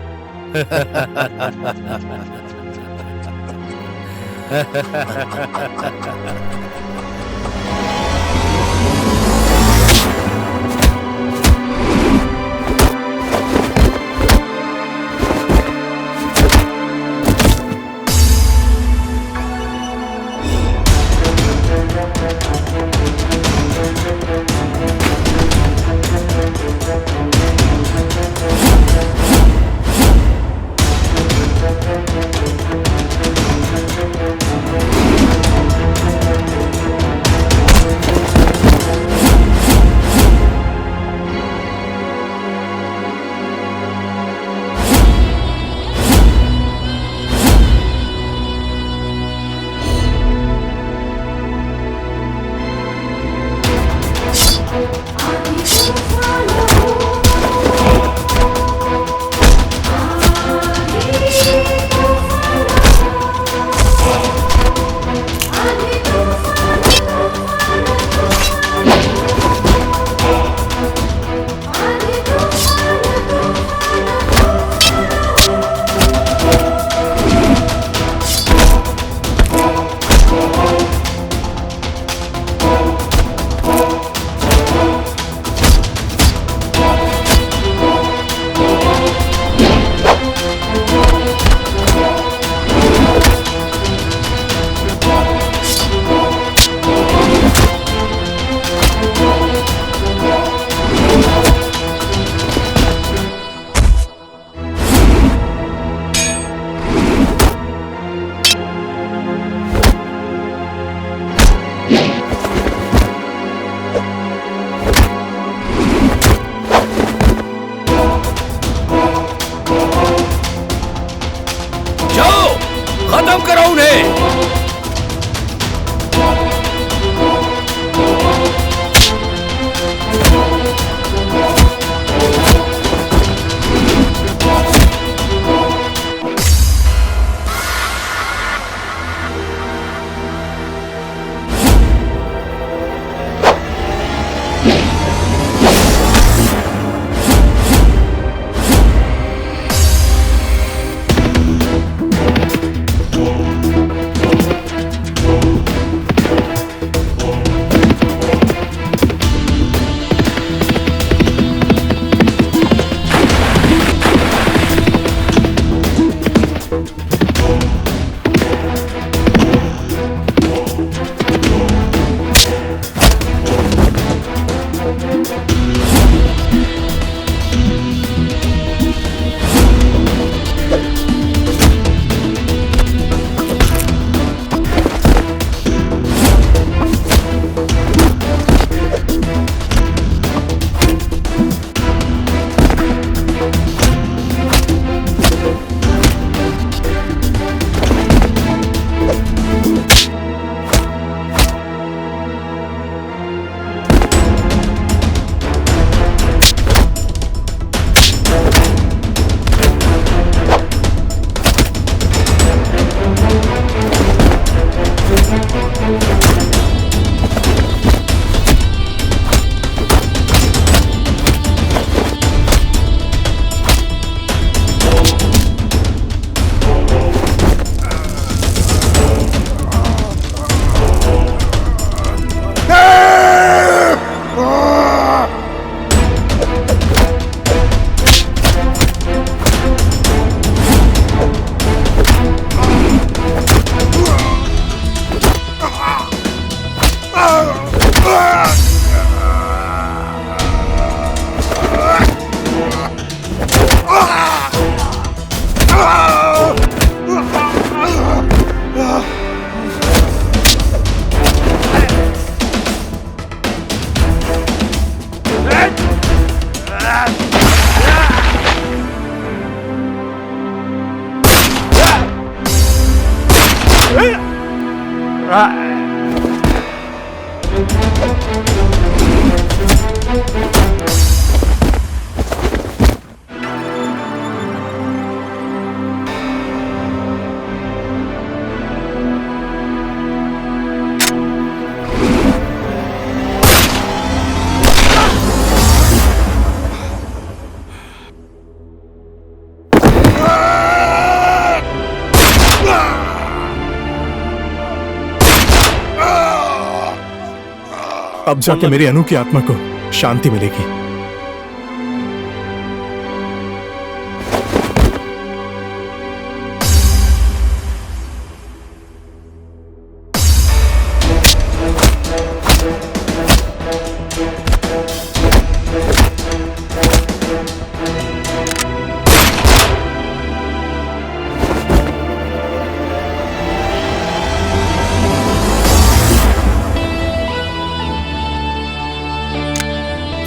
अब जाके मेरी अनु की आत्मा को शांति मिलेगी।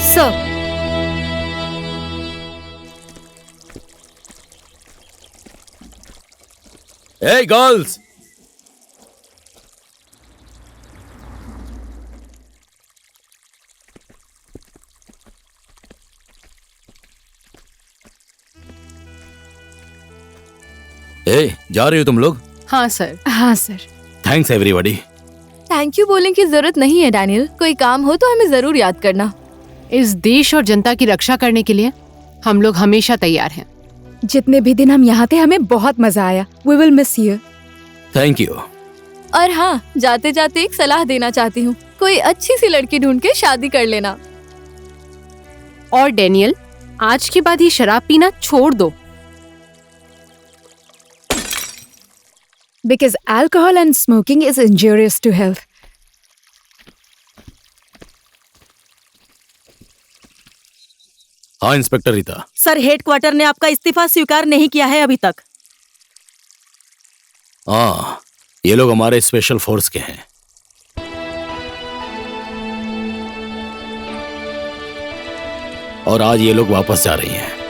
Sir, Hey girls! ए, जा रही हो तुम लोग? हाँ सर। हाँ sir. Thanks everybody. Thank you बोलने की जरूरत नहीं है डैनियल, कोई काम हो तो हमें जरूर याद करना। इस देश और जनता की रक्षा करने के लिए हम लोग हमेशा तैयार हैं। जितने भी दिन हम यहाँ थे हमें बहुत मजा आया। We will miss you. Thank you. और हाँ, जाते जाते एक सलाह देना चाहती हूँ, कोई अच्छी सी लड़की ढूंढ के शादी कर लेना। और डैनियल, आज के बाद ये शराब पीना छोड़ दो। Because alcohol and smoking is injurious to health. हाँ इंस्पेक्टर रीता। सर, हेडक्वार्टर ने आपका इस्तीफा स्वीकार नहीं किया है अभी तक। हाँ, ये लोग हमारे स्पेशल फोर्स के हैं। और आज ये लोग वापस जा रही हैं।